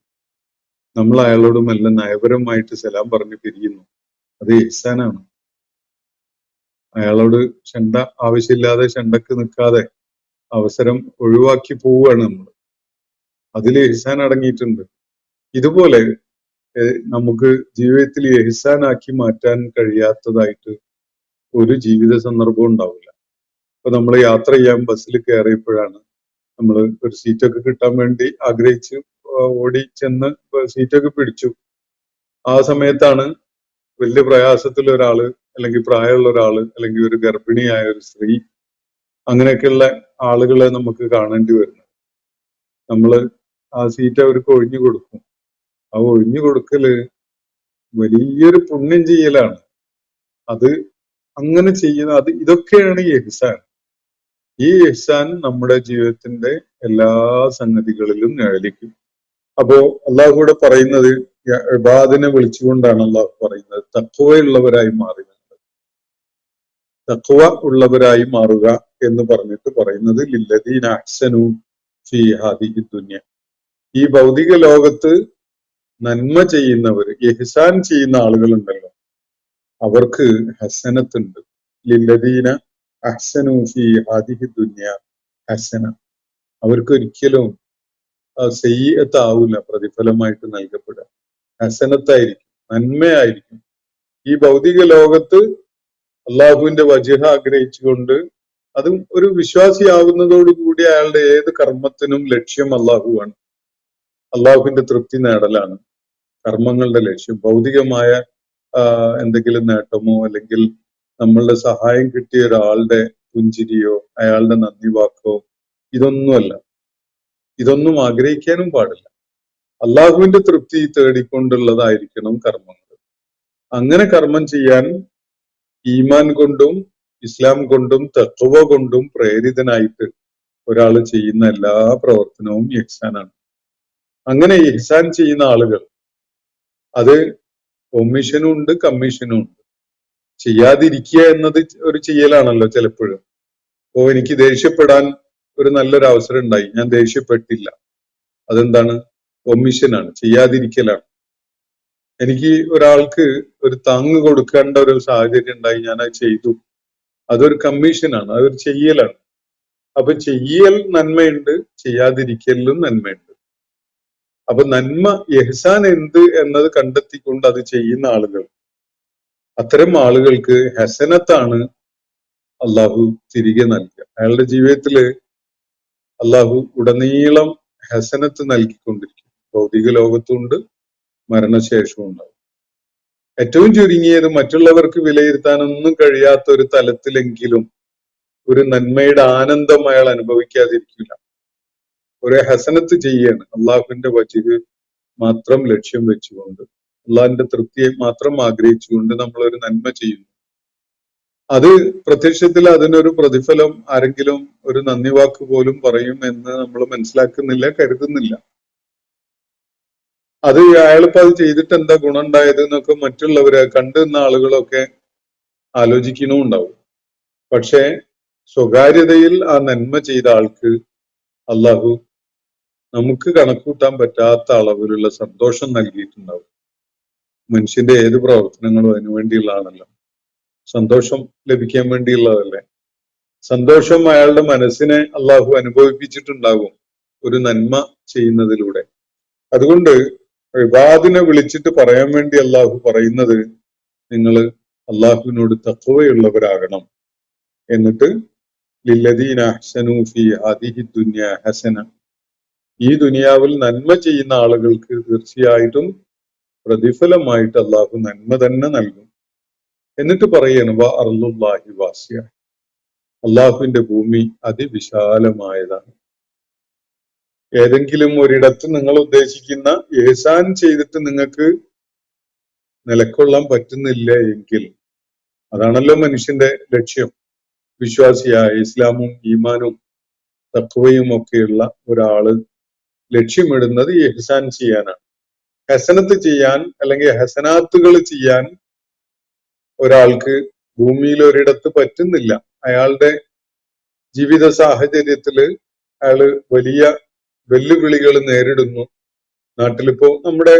നമ്മൾ അയാളോട് മെല്ലെ നയപരമായിട്ട് സലാം പറഞ്ഞ് പിരിയുന്നു, അത് ഇഹ്സാനാണ്. അയാളോട് ശണ്ട ആവശ്യമില്ലാതെ ശണ്ടക്ക് നിൽക്കാതെ അവസരം ഒഴിവാക്കി പോവുകയാണ് നമ്മൾ, അതിൽ ഇഹ്സാൻ അടങ്ങിയിട്ടുണ്ട്. ഇതുപോലെ നമുക്ക് ജീവിതത്തിൽ ഇഹ്സാനാക്കി മാറ്റാൻ കഴിയാത്തതായിട്ട് ഒരു ജീവിത സന്ദർഭവും ഉണ്ടാവില്ല. ഇപ്പൊ നമ്മൾ യാത്ര ചെയ്യാൻ ബസ്സിൽ കയറിയപ്പോഴാണ് നമ്മൾ ഒരു സീറ്റൊക്കെ കിട്ടാൻ വേണ്ടി ആഗ്രഹിച്ച് ഓടി ചെന്ന് സീറ്റൊക്കെ പിടിച്ചു. ആ സമയത്താണ് വലിയ പ്രയാസത്തിൽ ഒരാള്, അല്ലെങ്കിൽ പ്രായമുള്ള ഒരാള്, അല്ലെങ്കിൽ ഒരു ഗർഭിണിയായ ഒരു സ്ത്രീ, അങ്ങനെയൊക്കെയുള്ള ആളുകളെ നമുക്ക് കാണേണ്ടി വരുന്നത്. നമ്മള് ആ സീറ്റ് അവർക്ക് ഒഴിഞ്ഞു കൊടുക്കും. ആ ഒഴിഞ്ഞു കൊടുക്കല് വലിയൊരു പുണ്യം ചെയ്യലാണ്. അത് അങ്ങനെ ചെയ്യുന്ന ഇതൊക്കെയാണ് ഈ ഇഹ്സാൻ. ഈ ഇഹ്സാൻ നമ്മുടെ ജീവിതത്തിന്റെ എല്ലാ സംഗതികളിലും നിഴലിക്കും. അപ്പോ അള്ളാഹു കൂടെ പറയുന്നത്, ഇബാദിനെ വിളിച്ചുകൊണ്ടാണ് അള്ളാഹു പറയുന്നത്, തഖ്വയുള്ളവരായി മാറുക. തഖ്വ ഉള്ളവരായി മാറുക എന്ന് പറഞ്ഞിട്ട് പറയുന്നത് ലില്ലദീന അഹ്സനു ഫീ ഹാദിഹി ദുനിയ. ഈ ഭൗതിക ലോകത്ത് നന്മ ചെയ്യുന്നവർ, ഇഹ്സാൻ ചെയ്യുന്ന ആളുകളുണ്ടല്ലോ, അവർക്ക് ഹസനത്തുണ്ട്. ലില്ലദീന അഹ്സനു ഫീ ഹാദിഹി ദുനിയ ഹസന. അവർക്ക് ഒരിക്കലും സയ്യിഅത്താവൂല പ്രതിഫലമായിട്ട് നൽകപ്പെടുക, ഹസനത്തായിരിക്കും, നന്മയായിരിക്കും. ഈ ഭൗതിക ലോകത്ത് അള്ളാഹുവിന്റെ വജ്ഹ ആഗ്രഹിച്ചുകൊണ്ട്, അതും ഒരു വിശ്വാസിയാവുന്നതോടുകൂടി അയാളുടെ ഏത് കർമ്മത്തിനും ലക്ഷ്യം അള്ളാഹുവാണ്. അള്ളാഹുവിന്റെ തൃപ്തി നേടലാണ് കർമ്മങ്ങളുടെ ലക്ഷ്യം. ഭൗതികമായ എന്തെങ്കിലും നേട്ടമോ അല്ലെങ്കിൽ നമ്മളുടെ സഹായം കിട്ടിയ ഒരാളുടെ പുഞ്ചിരിയോ അയാളുടെ നന്ദി വാക്കോ ഇതൊന്നുമല്ല. ഇതൊന്നും ആഗ്രഹിക്കാനും പാടില്ല. അള്ളാഹുവിന്റെ തൃപ്തി തേടിക്കൊണ്ടുള്ളതായിരിക്കണം കർമ്മങ്ങൾ. അങ്ങനെ കർമ്മം ചെയ്യാൻ ഈമാൻ കൊണ്ടും ഇസ്ലാം കൊണ്ടും തഖ്വ കൊണ്ടും പ്രേരിതനായിട്ട് ഒരാൾ ചെയ്യുന്ന എല്ലാ പ്രവർത്തനവും ഇഹ്സാനാണ്. അങ്ങനെ ഇഹ്സാൻ ചെയ്യുന്ന ആളുകൾ, അത് ഒമിഷനും ഉണ്ട് കമ്മീഷനും ഉണ്ട്. ചെയ്യാതിരിക്കുക എന്നത് ഒരു ചെയ്യലാണല്ലോ ചിലപ്പോഴും. ഓ, എനിക്ക് ദേഷ്യപ്പെടാൻ ഒരു നല്ലൊരു അവസരം ഉണ്ടായി, ഞാൻ ദേഷ്യപ്പെട്ടില്ല, അതെന്താണ്? ഒമിഷനാണ്, ചെയ്യാതിരിക്കലാണ്. എനിക്ക് ഒരാൾക്ക് ഒരു താങ്ങ് കൊടുക്കേണ്ട ഒരു സാഹചര്യം ഉണ്ടായി, ഞാൻ അത് ചെയ്തു, അതൊരു കമ്മീഷനാണ്, അതൊരു ചെയ്യലാണ്. അപ്പൊ ചെയ്യൽ നന്മയുണ്ട്, ചെയ്യാതിരിക്കലിലും നന്മയുണ്ട്. അപ്പൊ നന്മ ഇഹ്സാൻ എന്ത് എന്നത് കണ്ടെത്തിക്കൊണ്ട് അത് ചെയ്യുന്ന ആളുകൾ, അത്തരം ആളുകൾക്ക് ഹസനത്താണ് അള്ളാഹു തിരികെ നൽകുക. അയാളുടെ ജീവിതത്തില് അള്ളാഹു ഉടനീളം ഹസനത്ത് നൽകിക്കൊണ്ടിരിക്കും. ഭൗതിക ലോകത്തുണ്ട്, മരണശേഷവും ഉണ്ടാവും. ഏറ്റവും ചുരുങ്ങിയത് മറ്റുള്ളവർക്ക് വിലയിരുത്താനൊന്നും കഴിയാത്ത ഒരു തലത്തിലെങ്കിലും ഒരു നന്മയുടെ ആനന്ദം അയാൾ അനുഭവിക്കാതിരിക്കില്ല. ഒരു ഹസനത്ത് ചെയ്യാണ് അള്ളാഹുവിന്റെ വജ്ഹ് മാത്രം ലക്ഷ്യം വെച്ചുകൊണ്ട്. അള്ളാഹിന്റെ തൃപ്തിയെ മാത്രം ആഗ്രഹിച്ചുകൊണ്ട് നമ്മൾ ഒരു നന്മ ചെയ്യുന്നു. അത് പ്രത്യക്ഷത്തിൽ അതിനൊരു പ്രതിഫലം ആരെങ്കിലും ഒരു നന്ദി വാക്ക് പോലും പറയും എന്ന് നമ്മൾ മനസ്സിലാക്കുന്നില്ല, കരുതുന്നില്ല. അത് അയാളിപ്പോ അത് ചെയ്തിട്ട് എന്താ ഗുണം ഉണ്ടായത് എന്നൊക്കെ മറ്റുള്ളവരെ കണ്ടുന്ന ആളുകളൊക്കെ ആലോചിക്കണമുണ്ടാവും. പക്ഷെ സ്വകാര്യതയിൽ ആ നന്മ ചെയ്ത ആൾക്ക് അള്ളാഹു നമുക്ക് കണക്കൂട്ടാൻ പറ്റാത്ത അളവിലുള്ള സന്തോഷം നൽകിയിട്ടുണ്ടാവും. മനുഷ്യന്റെ ഏത് പ്രവർത്തനങ്ങളും അതിനു വേണ്ടിയുള്ളതാണല്ലോ, സന്തോഷം ലഭിക്കാൻ വേണ്ടിയുള്ളതല്ലേ. സന്തോഷം അയാളുടെ മനസ്സിനെ അള്ളാഹു അനുഭവിപ്പിച്ചിട്ടുണ്ടാകും ഒരു നന്മ ചെയ്യുന്നതിലൂടെ. അതുകൊണ്ട് ഇബാദിനെ വിളിച്ചിട്ട് പറയാൻ വേണ്ടി അള്ളാഹു പറയുന്നത് നിങ്ങൾ അള്ളാഹുവിനോട് തഖ്വയുള്ളവരാകണം. എന്നിട്ട് ലില്ലദീന അഹ്സനൂ ഫീ ഹാദിഹി ദുനിയ ഹസന, ഈ ദുനിയാവിൽ നന്മ ചെയ്യുന്ന ആളുകൾക്ക് തീർച്ചയായിട്ടും പ്രതിഫലമായിട്ട് അള്ളാഹു നന്മ തന്നെ നൽകും. എന്നിട്ട് പറയണം വ അർളുല്ലാഹി വാസിയ, അള്ളാഹുവിന്റെ ഭൂമി അതിവിശാലമായതാണ്. ഏതെങ്കിലും ഒരിടത്ത് നിങ്ങൾ ഉദ്ദേശിക്കുന്ന ഏഹ്സാൻ ചെയ്തിട്ട് നിങ്ങൾക്ക് നിലക്കൊള്ളാൻ പറ്റുന്നില്ല എങ്കിൽ, അതാണല്ലോ മനുഷ്യന്റെ ലക്ഷ്യം. വിശ്വാസിയായ ഇസ്ലാമും ഈമാനും തഖ്വയും ഒക്കെയുള്ള ഒരാള് ലക്ഷ്യമിടുന്നത് ഇഹ്സാൻ ചെയ്യാനാണ്. ഹസനത്ത് ചെയ്യാൻ അല്ലെങ്കിൽ ഹസനാത്തുകൾ ചെയ്യാൻ ഒരാൾക്ക് ഭൂമിയിൽ ഒരിടത്ത് പറ്റുന്നില്ല. അയാളുടെ ജീവിത സാഹചര്യത്തില് അയാള് വലിയ വെല്ലുവിളികൾ നേരിടുന്നു. നാട്ടിലിപ്പോ നമ്മുടെ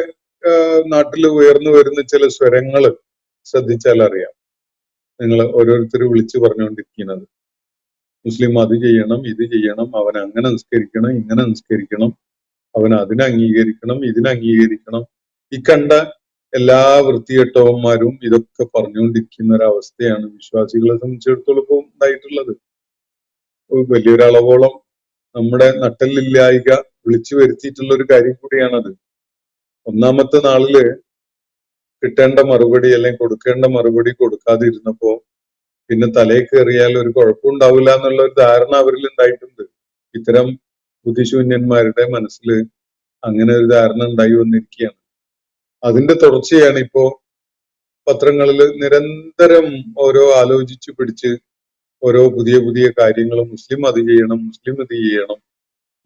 നാട്ടിൽ ഉയർന്നു വരുന്ന ചില സ്വരങ്ങൾ ശ്രദ്ധിച്ചാൽ അറിയാം. നിങ്ങൾ ഓരോരുത്തർ വിളിച്ചു പറഞ്ഞുകൊണ്ടിരിക്കുന്നത് മുസ്ലിം അത് ചെയ്യണം, ഇത് ചെയ്യണം, അവൻ അങ്ങനെ നിസ്കരിക്കണം, ഇങ്ങനെ നിസ്കരിക്കണം, അവൻ അതിനെ അംഗീകരിക്കണം, ഇതിനെ അംഗീകരിക്കണം. ഈ കണ്ട എല്ലാ വൃത്തികെട്ടവന്മാരും ഇതൊക്കെ പറഞ്ഞുകൊണ്ടിരിക്കുന്ന ഒരവസ്ഥയാണ് വിശ്വാസികളെ സംബന്ധിച്ചിടത്തോളം ഇപ്പോൾ ഉണ്ടായിട്ടുള്ളത്. വലിയൊരളവോളം നമ്മുടെ നട്ടലില്ലായിക വിളിച്ചു വരുത്തിയിട്ടുള്ള ഒരു കാര്യം കൂടിയാണത്. ഒന്നാമത്തെ നാളില് കിട്ടേണ്ട മറുപടി അല്ലെങ്കിൽ കൊടുക്കേണ്ട മറുപടി കൊടുക്കാതിരുന്നപ്പോ പിന്നെ തലയിൽ കയറിയാൽ ഒരു കുഴപ്പമുണ്ടാവില്ല എന്നുള്ള ഒരു ധാരണ അവരിൽ ഉണ്ടായിട്ടുണ്ട്. ഇത്തരം ബുദ്ധിശൂന്യന്മാരുടെ മനസ്സിൽ അങ്ങനെ ഒരു ധാരണ ഉണ്ടായി വന്നിരിക്കുകയാണ്. അതിന്റെ തുടർച്ചയാണ് ഇപ്പോ പത്രങ്ങളിൽ നിരന്തരം ഓരോ ആലോചിച്ചു പിടിച്ച് ഓരോ പുതിയ പുതിയ കാര്യങ്ങൾ, മുസ്ലിം അത് ചെയ്യണം, മുസ്ലിം ഇത് ചെയ്യണം,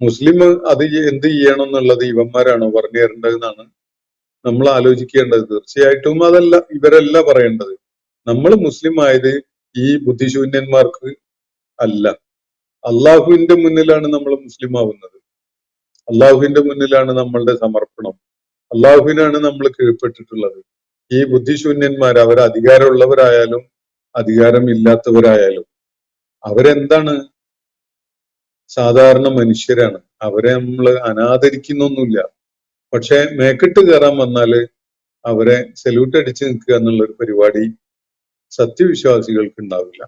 മുസ്ലിം അത് എന്ത് ചെയ്യണം എന്നുള്ളത് ഇവന്മാരാണോ പറഞ്ഞു തരേണ്ടതെന്നാണ് നമ്മൾ ആലോചിക്കേണ്ടത്. തീർച്ചയായിട്ടും അതല്ല ഇവരല്ല പറയേണ്ടത്. നമ്മൾ മുസ്ലിം ആയത് ഈ ബുദ്ധിശൂന്യന്മാർക്ക് അല്ല, അള്ളാഹുവിന്റെ മുന്നിലാണ് നമ്മൾ മുസ്ലിം ആവുന്നത്. അള്ളാഹുവിന്റെ മുന്നിലാണ് നമ്മളുടെ സമർപ്പണം. അള്ളാഹുവിനാണ് നമ്മൾ കീഴ്പ്പെട്ടിട്ടുള്ളത്. ഈ ബുദ്ധിശൂന്യന്മാർ അവർ അധികാരമുള്ളവരായാലും അധികാരമില്ലാത്തവരായാലും അവരെന്താണ്, സാധാരണ മനുഷ്യരാണ്. അവരെ നമ്മൾ അനാദരിക്കുന്നൊന്നുമില്ല. പക്ഷെ മേക്കിട്ട് കയറാൻ വന്നാല് അവരെ സല്യൂട്ട് അടിച്ച് നിൽക്കുക എന്നുള്ളൊരു പരിപാടി സത്യവിശ്വാസികൾക്ക് ഉണ്ടാവില്ല.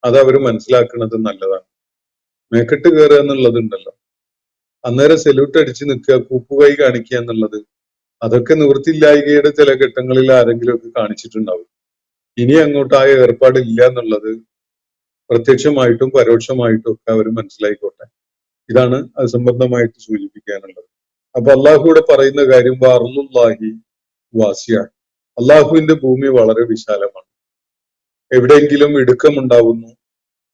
അത് അവർ മനസ്സിലാക്കുന്നത് നല്ലതാണ്. മേക്കിട്ട് കയറുക എന്നുള്ളതുണ്ടല്ലോ, അന്നേരം സല്യൂട്ട് അടിച്ച് നിൽക്കുക, കൂപ്പുകൈ കാണിക്കുക എന്നുള്ളത്, അതൊക്കെ നിവൃത്തിയില്ലായികയുടെ ചില ഘട്ടങ്ങളിൽ ആരെങ്കിലും ഒക്കെ കാണിച്ചിട്ടുണ്ടാവും. ഇനി അങ്ങോട്ട് ആ ഏർപ്പാടില്ല എന്നുള്ളത് പ്രത്യക്ഷമായിട്ടും പരോക്ഷമായിട്ടും ഒക്കെ അവർ മനസ്സിലായിക്കോട്ടെ. ഇതാണ് അത് സംബന്ധമായിട്ട് സൂചിപ്പിക്കാനുള്ളത്. അപ്പൊ അള്ളാഹുവിടെ പറയുന്ന കാര്യം അർളുല്ലാഹി വാസിയ, അള്ളാഹുവിന്റെ ഭൂമി വളരെ വിശാലമാണ്. എവിടെയെങ്കിലും ഇടുക്കമുണ്ടാവുന്നു,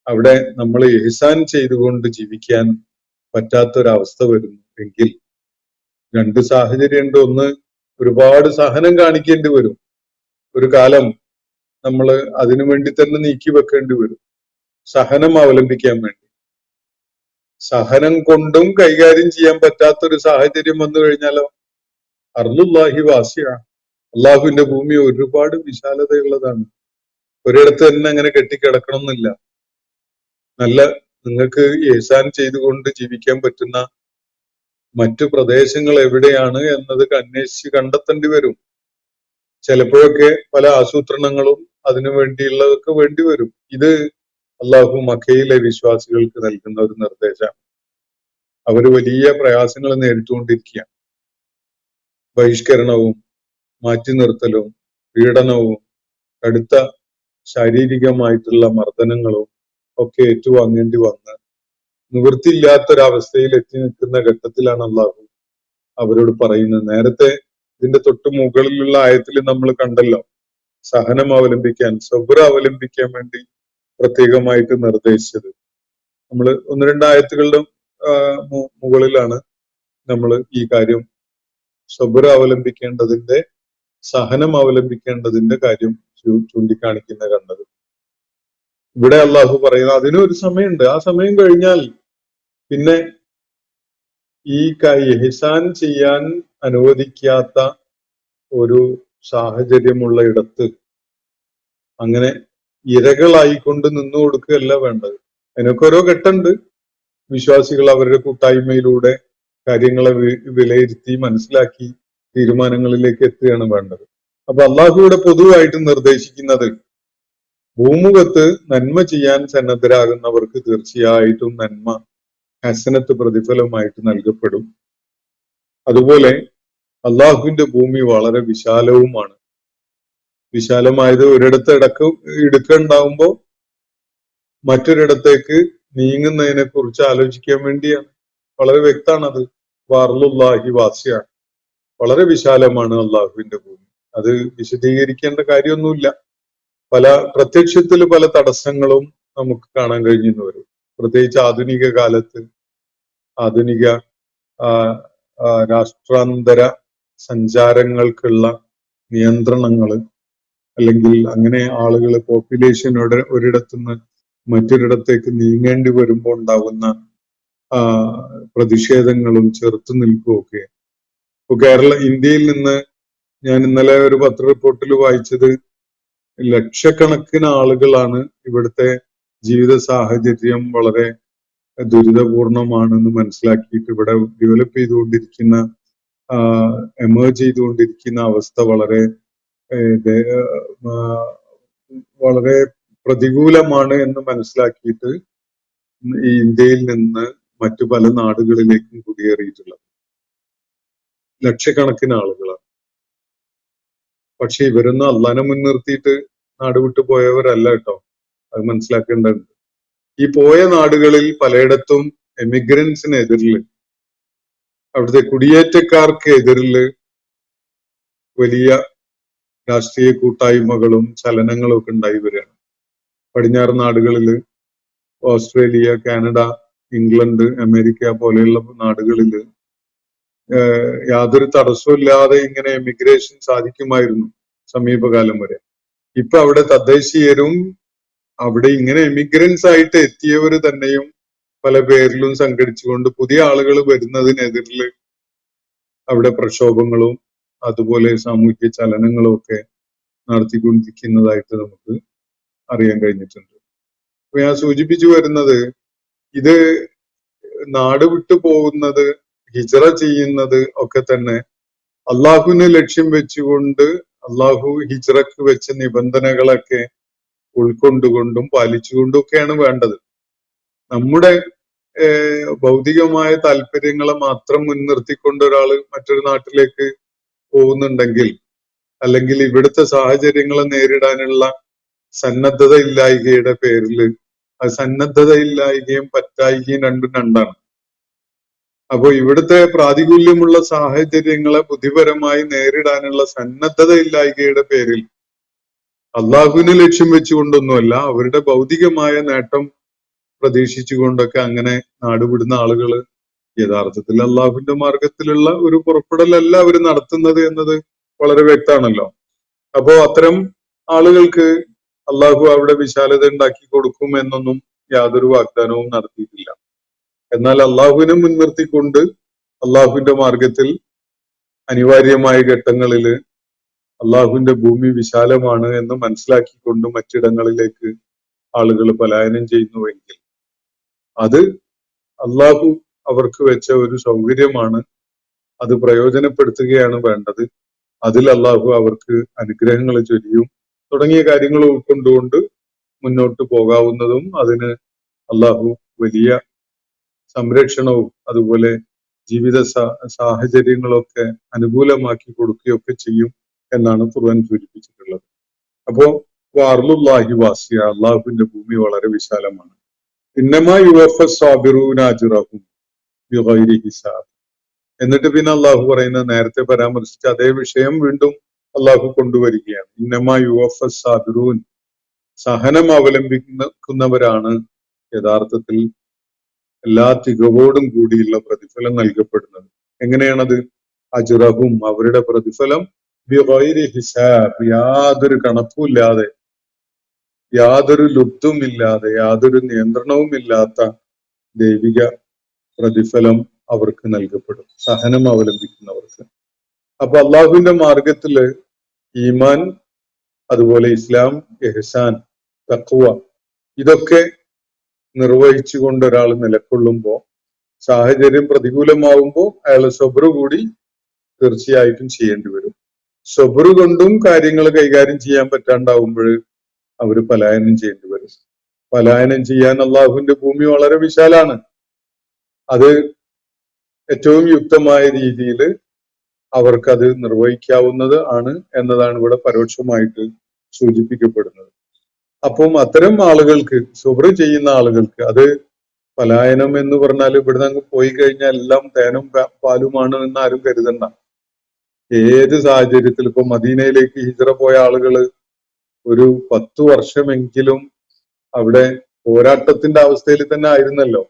അവിടെ നമ്മൾ ഇഹ്സാൻ ചെയ്തുകൊണ്ട് ജീവിക്കാൻ പറ്റാത്തൊരവസ്ഥ വരുന്നു എങ്കിൽ രണ്ട് സാഹചര്യമുണ്ട്. ഒന്ന്, ഒരുപാട് സഹനം കാണിക്കേണ്ടി വരും. ഒരു കാലം നമ്മൾ അതിനു വേണ്ടി തന്നെ നീക്കി വെക്കേണ്ടി വരും, സഹനം അവലംബിക്കാൻ വേണ്ടി. സഹനം കൊണ്ടും കൈകാര്യം ചെയ്യാൻ പറ്റാത്തൊരു സാഹചര്യം വന്നു കഴിഞ്ഞാലോ അർളുല്ലാഹി വാസിയ, അള്ളാഹുവിന്റെ ഭൂമി ഒരുപാട് വിശാലതയുള്ളതാണ്. ഒരിടത്ത് തന്നെ അങ്ങനെ കെട്ടിക്കിടക്കണം എന്നില്ല. നല്ല നിങ്ങൾക്ക് ഇഹ്സാൻ ചെയ്തുകൊണ്ട് ജീവിക്കാൻ പറ്റുന്ന മറ്റു പ്രദേശങ്ങൾ എവിടെയാണ് എന്നത് അന്വേഷിച്ച് കണ്ടെത്തേണ്ടി വരും. ചിലപ്പോഴൊക്കെ പല ആസൂത്രണങ്ങളും അതിനു വേണ്ടിയുള്ളതൊക്കെ വേണ്ടി വരും. ഇത് അള്ളാഹു മക്കയിലെ വിശ്വാസികൾക്ക് നൽകുന്ന ഒരു നിർദ്ദേശമാണ്. അവര് വലിയ പ്രയാസങ്ങൾ നേരിട്ടുകൊണ്ടിരിക്കുക. ബഹിഷ്കരണവും മാറ്റി നിർത്തലും പീഡനവും കടുത്ത ശാരീരികമായിട്ടുള്ള മർദ്ദനങ്ങളും ഒക്കെ ഏറ്റുവാങ്ങേണ്ടി വന്ന് നിവൃത്തിയില്ലാത്തൊരവസ്ഥയിൽ എത്തി നിൽക്കുന്ന ഘട്ടത്തിലാണ് അള്ളാഹു അവരോട് പറയുന്നത്. നേരത്തെ ഇതിന്റെ തൊട്ട് മുകളിലുള്ള ആയത്തിൽ നമ്മൾ കണ്ടല്ലോ, സഹനം അവലംബിക്കാൻ, സബ്ർ അവലംബിക്കാൻ വേണ്ടി പ്രത്യേകമായിട്ട് നിർദ്ദേശിച്ചത്. നമ്മൾ ഒന്ന് രണ്ട് ആയത്തുകളുടെ മുകളിലാണ് നമ്മൾ ഈ കാര്യം സബ്ർ അവലംബിക്കേണ്ടതിന്റെ, സഹനം അവലംബിക്കേണ്ടതിന്റെ കാര്യം ചൂണ്ടിക്കാണിക്കുന്ന കണ്ടത്. ഇവിടെ അള്ളാഹു പറയുന്നത് അതിനൊരു സമയമുണ്ട്, ആ സമയം കഴിഞ്ഞാൽ പിന്നെ ഈ ഇഹ്സാൻ ചെയ്യാൻ അനുവദിക്കാത്ത ഒരു സാഹചര്യമുള്ള ഇടത്ത് അങ്ങനെ ഇരകളായിക്കൊണ്ട് നിന്നു കൊടുക്കുകയല്ല വേണ്ടത്. അതിനൊക്കെ ഓരോ ഘട്ടമുണ്ട്. വിശ്വാസികൾ അവരുടെ കൂട്ടായ്മയിലൂടെ കാര്യങ്ങളെ വിലയിരുത്തി മനസ്സിലാക്കി തീരുമാനങ്ങളിലേക്ക് എത്തുകയാണ് വേണ്ടത്. അപ്പൊ അള്ളാഹു ഇവിടെ പൊതുവായിട്ട് നിർദ്ദേശിക്കുന്നത്, ഭൂമുഖത്ത് നന്മ ചെയ്യാൻ സന്നദ്ധരാകുന്നവർക്ക് തീർച്ചയായിട്ടും നന്മ ഹസനത്ത് പ്രതിഫലമായിട്ട് നൽകപ്പെടും. അതുപോലെ അള്ളാഹുവിന്റെ ഭൂമി വളരെ വിശാലവുമാണ്. വിശാലമായത് ഒരിടത്ത് ഇടുക്കുണ്ടാവുമ്പോ മറ്റൊരിടത്തേക്ക് നീങ്ങുന്നതിനെ കുറിച്ച് ആലോചിക്കാൻ വേണ്ടിയാണ്. വളരെ വ്യക്തമാണത്. വാർലുല്ലാഹി വാസിയാണ്, വളരെ വിശാലമാണ് അള്ളാഹുവിന്റെ ഭൂമി. അത് വിശദീകരിക്കേണ്ട കാര്യമൊന്നുമില്ല. പ്രത്യക്ഷത്തിൽ പല തടസ്സങ്ങളും നമുക്ക് കാണാൻ കഴിഞ്ഞെന്ന് വരും. പ്രത്യേകിച്ച് ആധുനിക കാലത്ത് ആധുനിക രാഷ്ട്രാന്തര സഞ്ചാരങ്ങൾക്കുള്ള നിയന്ത്രണങ്ങള്, അല്ലെങ്കിൽ അങ്ങനെ ആളുകൾ പോപ്പുലേഷനോട് ഒരിടത്തുനിന്ന് മറ്റൊരിടത്തേക്ക് നീങ്ങേണ്ടി വരുമ്പോൾ ഉണ്ടാകുന്ന പ്രതിഷേധങ്ങളും ചെറുത്തുനിൽപ്പും ഒക്കെ. ഇപ്പൊ ഇന്ത്യയിൽ നിന്ന് ഞാൻ ഇന്നലെ ഒരു പത്ര റിപ്പോർട്ടിൽ വായിച്ചത്, ലക്ഷക്കണക്കിന് ആളുകളാണ് ഇവിടുത്തെ ജീവിത സാഹചര്യം വളരെ ദുരിതപൂർണമാണെന്ന് മനസ്സിലാക്കിയിട്ട് ഇവിടെ ഡെവലപ്പ് ചെയ്തുകൊണ്ടിരിക്കുന്ന, എമേർജ് ചെയ്തുകൊണ്ടിരിക്കുന്ന അവസ്ഥ വളരെ പ്രതികൂലമാണ് എന്ന് മനസ്സിലാക്കിയിട്ട് ഈ ഇന്ത്യയിൽ നിന്ന് മറ്റു പല നാടുകളിലേക്കും കുടിയേറിയിട്ടുള്ളത് ലക്ഷക്കണക്കിന് ആളുകളാണ്. പക്ഷെ ഇവരൊന്നും അള്ളാനെ മുൻനിർത്തിയിട്ട് നാട് വിട്ടു പോയവരല്ല കേട്ടോ, അത് മനസ്സിലാക്കേണ്ടതുണ്ട്. ഈ പോയ നാടുകളിൽ പലയിടത്തും എമിഗ്രൻസിനെതിരില്, അവിടുത്തെ കുടിയേറ്റക്കാർക്ക് എതിരില് വലിയ രാഷ്ട്രീയ കൂട്ടായ്മകളും ചലനങ്ങളും ഒക്കെ ഉണ്ടായി വരികയാണ്. പടിഞ്ഞാറ് നാടുകളില്, ഓസ്ട്രേലിയ, കാനഡ, ഇംഗ്ലണ്ട്, അമേരിക്ക പോലെയുള്ള നാടുകളില് യാതൊരു തടസ്സമില്ലാതെ ഇങ്ങനെ എമിഗ്രേഷൻ സാധിക്കുമായിരുന്നു സമീപകാലം വരെ. ഇപ്പൊ അവിടെ തദ്ദേശീയരും അവിടെ ഇങ്ങനെ എമിഗ്രൻസ് ആയിട്ട് എത്തിയവര് തന്നെയും പല പേരിലും സംഘടിച്ചുകൊണ്ട് പുതിയ ആളുകൾ വരുന്നതിനെതിരിൽ അവിടെ പ്രക്ഷോഭങ്ങളും അതുപോലെ സാമൂഹ്യ ചലനങ്ങളും ഒക്കെ നടത്തിക്കൊണ്ടിരിക്കുന്നതായിട്ട് നമുക്ക് അറിയാൻ കഴിഞ്ഞിട്ടുണ്ട്. അപ്പൊ ഞാൻ സൂചിപ്പിച്ചു വരുന്നത്, ഇത് നാട് വിട്ടു പോകുന്നത്, ഹിജ്റ ചെയ്യുന്നത് ഒക്കെ തന്നെ അള്ളാഹുവിനെ ലക്ഷ്യം വെച്ചുകൊണ്ട് അള്ളാഹു ഹിജ്റക്ക് വെച്ച നിബന്ധനകളൊക്കെ ഉൾക്കൊണ്ടുകൊണ്ടും പാലിച്ചുകൊണ്ടും ഒക്കെയാണ് വേണ്ടത്. നമ്മുടെ ഭൗതികമായ താല്പര്യങ്ങളെ മാത്രം മുൻനിർത്തിക്കൊണ്ട് ഒരാള് മറ്റൊരു നാട്ടിലേക്ക് പോകുന്നുണ്ടെങ്കിൽ, അല്ലെങ്കിൽ ഇവിടുത്തെ സാഹചര്യങ്ങളെ നേരിടാനുള്ള സന്നദ്ധത ഇല്ലായ്കയുടെ പേരിൽ, ആ സന്നദ്ധത ഇല്ലായ്കയും പറ്റായ്കയും രണ്ടും രണ്ടാണ്. അപ്പോ ഇവിടുത്തെ പ്രാതികൂല്യമുള്ള സാഹചര്യങ്ങളെ ബുദ്ധിപരമായി നേരിടാനുള്ള സന്നദ്ധത ഇല്ലായ്കയുടെ പേരിൽ അള്ളാഹുവിനെ ലക്ഷ്യം വെച്ചുകൊണ്ടൊന്നുമല്ല, അവരുടെ ഭൗതികമായ നേട്ടം പ്രതീക്ഷിച്ചുകൊണ്ടൊക്കെ അങ്ങനെ നാടുവിടുന്ന ആളുകൾ യഥാർത്ഥത്തിൽ അള്ളാഹുവിന്റെ മാർഗത്തിലുള്ള ഒരു പുറപ്പെടലല്ല അവർ നടത്തുന്നത് എന്നത് വളരെ വ്യക്തമാണല്ലോ. അപ്പോ അത്തരം ആളുകൾക്ക് അള്ളാഹു അവിടെ വിശാലത ഉണ്ടാക്കി കൊടുക്കും എന്നൊന്നും യാതൊരു വാഗ്ദാനവും നടത്തിയിട്ടില്ല. എന്നാൽ അള്ളാഹുവിനെ മുൻനിർത്തിക്കൊണ്ട് അള്ളാഹുവിന്റെ മാർഗത്തിൽ അനിവാര്യമായ ഘട്ടങ്ങളിൽ അള്ളാഹുവിന്റെ ഭൂമി വിശാലമാണ് എന്ന് മനസ്സിലാക്കിക്കൊണ്ട് മറ്റിടങ്ങളിലേക്ക് ആളുകൾ പലായനം ചെയ്യുന്നുവെങ്കിൽ അത് അള്ളാഹു അവർക്ക് വെച്ച ഒരു സൗകര്യമാണ്, അത് പ്രയോജനപ്പെടുത്തുകയാണ് വേണ്ടത്. അതിൽ അള്ളാഹു അവർക്ക് അനുഗ്രഹങ്ങൾ ചൊരിയും തുടങ്ങിയ കാര്യങ്ങൾ ഉൾക്കൊണ്ടുകൊണ്ട് മുന്നോട്ട് പോകാവുന്നതും അതിന് അള്ളാഹു വലിയ സംരക്ഷണവും അതുപോലെ ജീവിത സാഹചര്യങ്ങളൊക്കെ അനുകൂലമാക്കി കൊടുക്കുകയൊക്കെ ചെയ്യും എന്നാണ് ഖുർആൻ സൂചിപ്പിച്ചിട്ടുള്ളത്. അപ്പോ വാർലുല്ലാഹി വാസിയ, അള്ളാഹുവിന്റെ ഭൂമി വളരെ വിശാലമാണ്. ഇന്നമാ യുവഫ സാബിറൂന അജ്റഹും ബിഗൈരി ഹിസാബ്. എന്നിട്ട് പിന്നെ അള്ളാഹു പറയുന്നത് നേരത്തെ പരാമർശിച്ച അതേ വിഷയം വീണ്ടും അള്ളാഹു കൊണ്ടുവരികയാണ്. ഇന്നമാ യുവഫ സാബിറൂൻ, സഹനം അവലംബിക്കുന്നവരാണ് യഥാർത്ഥത്തിൽ എല്ലാ തികവോടും കൂടിയുള്ള പ്രതിഫലം നൽകപ്പെടുന്നത്. എങ്ങനെയാണത്? അജ്റഹും, അവരുടെ പ്രതിഫലം ബിഗൈരി ഹിസാബ്, യാതൊരു കണക്കുമില്ലാതെ, യാതൊരു ലുബ്ധുമില്ലാതെ, യാതൊരു നിയന്ത്രണവും ഇല്ലാത്ത ദൈവിക പ്രതിഫലം അവർക്ക് നൽകപ്പെടും, സഹനം അവലംബിക്കുന്നവർക്ക്. അപ്പൊ അള്ളാഹുവിന്റെ മാർഗത്തില് ഈമാൻ, അതുപോലെ ഇസ്ലാം, ഇഹ്സാൻ, തഖ്വ, ഇതൊക്കെ നിർവഹിച്ചുകൊണ്ട് ഒരാൾ നിലകൊള്ളുമ്പോ, സാഹചര്യം പ്രതികൂലമാവുമ്പോൾ അയാൾ സബ്റ് കൂടി തീർച്ചയായിട്ടും ചെയ്യേണ്ടി വരും. സബ്റ് കൊണ്ടും കാര്യങ്ങൾ കൈകാര്യം ചെയ്യാൻ പറ്റാണ്ടാവുമ്പോൾ അവര് പലായനം ചെയ്യേണ്ടി വരും. പലായനം ചെയ്യാൻ അള്ളാഹുവിന്റെ ഭൂമി വളരെ വിശാലാണ്. അത് ഏറ്റവും യുക്തമായ രീതിയിൽ അവർക്കത് നിർവഹിക്കാവുന്നത് ആണ് എന്നതാണ് ഇവിടെ പരോക്ഷമായിട്ട് സൂചിപ്പിക്കപ്പെടുന്നത്. അപ്പം അത്തരം ആളുകൾക്ക്, സുബ്ർ ചെയ്യുന്ന ആളുകൾക്ക്, അത് പലായനം എന്ന് പറഞ്ഞാൽ ഇവിടുന്ന് അങ്ങ് പോയി കഴിഞ്ഞാൽ എല്ലാം തേനും പാലുമാണ് എന്ന് ആരും കരുതണ്ട. ഏത് സാഹചര്യത്തിൽ, ഇപ്പൊ മദീനയിലേക്ക് ഹിജ്റ പോയ ആളുകള് ഒരു 10 വർഷമെങ്കിലും അവിടെ പോരാട്ടത്തിന്റെ അവസ്ഥയിൽ തന്നെ ആയിരുന്നല്ലോ.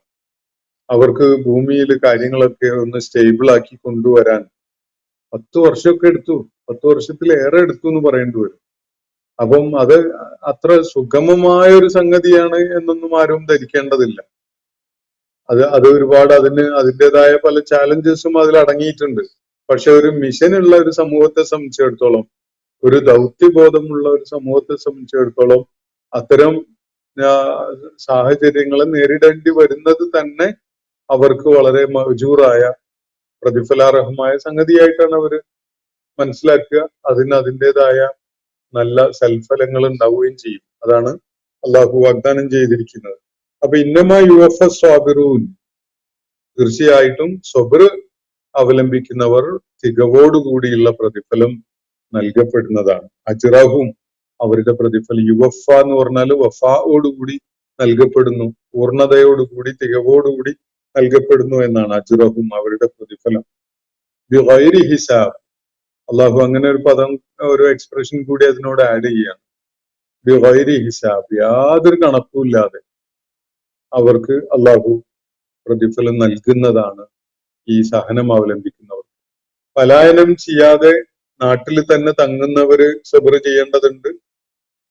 അവർക്ക് ഭൂമിയിൽ കാര്യങ്ങളൊക്കെ ഒന്ന് സ്റ്റേബിൾ ആക്കി കൊണ്ടുവരാൻ 10 വർഷമൊക്കെ എടുത്തു. 10 വർഷത്തിലേറെ എടുത്തു എന്ന് പറയേണ്ടി വരും. അപ്പം അത് അത്ര സുഗമമായ ഒരു സംഗതിയാണ് എന്നൊന്നും ആരും ധരിക്കേണ്ടതില്ല. അത് ഒരുപാട് അതിൻ്റെതായ പല ചാലഞ്ചസും അതിൽ അടങ്ങിയിട്ടുണ്ട്. പക്ഷെ ഒരു മിഷനുള്ള ഒരു സമൂഹത്തെ സംബന്ധിച്ചിടത്തോളം, ഒരു ദൗത്യബോധമുള്ള ഒരു സമൂഹത്തെ സംബന്ധിച്ചിടത്തോളം അത്തരം സാഹചര്യങ്ങളെ നേരിടേണ്ടി വരുന്നത് തന്നെ അവർക്ക് വളരെ മജൂറായ, പ്രതിഫലാർഹമായ സംഗതിയായിട്ടാണ് അവർ മനസ്സിലാക്കുക. അതിൻ്റെതായ നല്ല സൽഫലങ്ങൾ ഉണ്ടാവുകയും ചെയ്യും. അതാണ് അള്ളാഹു വാഗ്ദാനം ചെയ്തിരിക്കുന്നത്. അപ്പൊ ഇന്നമാ യുവഫ സ്വാബിറൂൻ, തീർച്ചയായിട്ടും സബ്ർ അവലംബിക്കുന്നവർ തികവോടുകൂടിയുള്ള പ്രതിഫലം നൽകപ്പെടുന്നതാണ്. അജ്റഹും, അവരുടെ പ്രതിഫലം, യുവഫ എന്ന് പറഞ്ഞാൽ വഫായോടുകൂടി നൽകപ്പെടുന്നു, പൂർണ്ണതയോടുകൂടി, തികവോടുകൂടി നൽകപ്പെടുന്നു എന്നാണ്. അജ്റഹും, അവരുടെ പ്രതിഫലം. ബിഗൈരി ഹിസാബ്, അള്ളാഹു അങ്ങനെ ഒരു പദം, ഒരു എക്സ്പ്രഷൻ കൂടി അതിനോട് ആഡ് ചെയ്യാണ്. ബിഗൈരി ഹിസാബ്, യാതൊരു കണക്കുമില്ലാതെ അവർക്ക് അള്ളാഹു പ്രതിഫലം നൽകുന്നതാണ് ഈ സഹനം അവലംബിക്കുന്നവർ. പലായനം ചെയ്യാതെ നാട്ടിൽ തന്നെ തങ്ങുന്നവര് സബ്ർ ചെയ്യേണ്ടതുണ്ട്.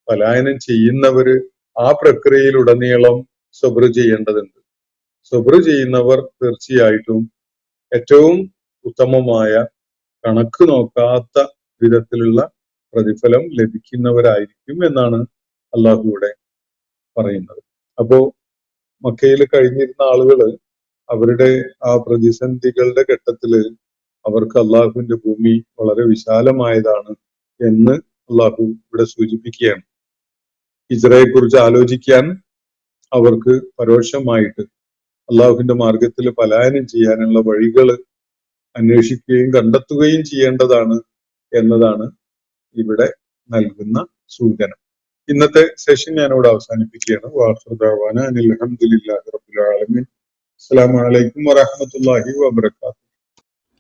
പലായനം ചെയ്യുന്നവര് ആ പ്രക്രിയയിലുടനീളം സബ്ർ ചെയ്യേണ്ടതുണ്ട്. സബ്ർ ചെയ്യുന്നവർ തീർച്ചയായിട്ടും ഏറ്റവും ഉത്തമമായ, കണക്ക് നോക്കാത്ത വിധത്തിലുള്ള പ്രതിഫലം ലഭിക്കുന്നവരായിരിക്കും എന്നാണ് അള്ളാഹു ഇവിടെ പറയുന്നത്. അപ്പോ മക്കയിൽ കഴിഞ്ഞിരുന്ന ആളുകള് അവരുടെ ആ പ്രതിസന്ധികളുടെ ഘട്ടത്തില് അവർക്ക് അള്ളാഹുവിന്റെ ഭൂമി വളരെ വിശാലമായതാണ് എന്ന് അള്ളാഹു ഇവിടെ സൂചിപ്പിക്കുകയാണ്. ഹിജ്റയെ കുറിച്ച് ആലോചിക്കാൻ അവർക്ക് പരോക്ഷമായിട്ട് അള്ളാഹുവിന്റെ മാർഗത്തിൽ പലായനം ചെയ്യാനുള്ള വഴികൾ അന്വേഷിക്കുകയും കണ്ടെത്തുകയും ചെയ്യേണ്ടതാണ് എന്നതാണ് ഇവിടെ നൽകുന്ന സൂചന. ഇന്നത്തെ സെഷൻ ഞാനിവിടെ അവസാനിപ്പിക്കുകയാണ്. വാഖിറു ദഅ്വാനാ അനിൽ ഹംദുലില്ലാഹി റബ്ബിൽ ആലമീൻ. അസ്സലാമു അലൈക്കും വറഹ്മത്തുള്ളാഹി വബറകാതുഹു.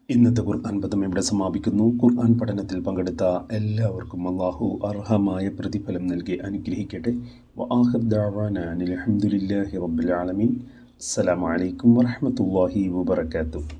ഇന്നത്തെ ഖുർആൻ പദം ഇവിടെ സമാപിക്കുന്നു. ഖുർആൻ പഠനത്തിൽ പങ്കെടുത്ത എല്ലാവർക്കും അല്ലാഹു അർഹമായ പ്രതിഫലം നൽകി അനുഗ്രഹിക്കട്ടെ. വആഖിറു ദഅ്വാനാ അനിൽ ഹംദുലില്ലാഹി റബ്ബിൽ ആലമീൻ. അസ്സലാമു അലൈക്കും വറഹ്മത്തുള്ളാഹി വബറകാതുഹു.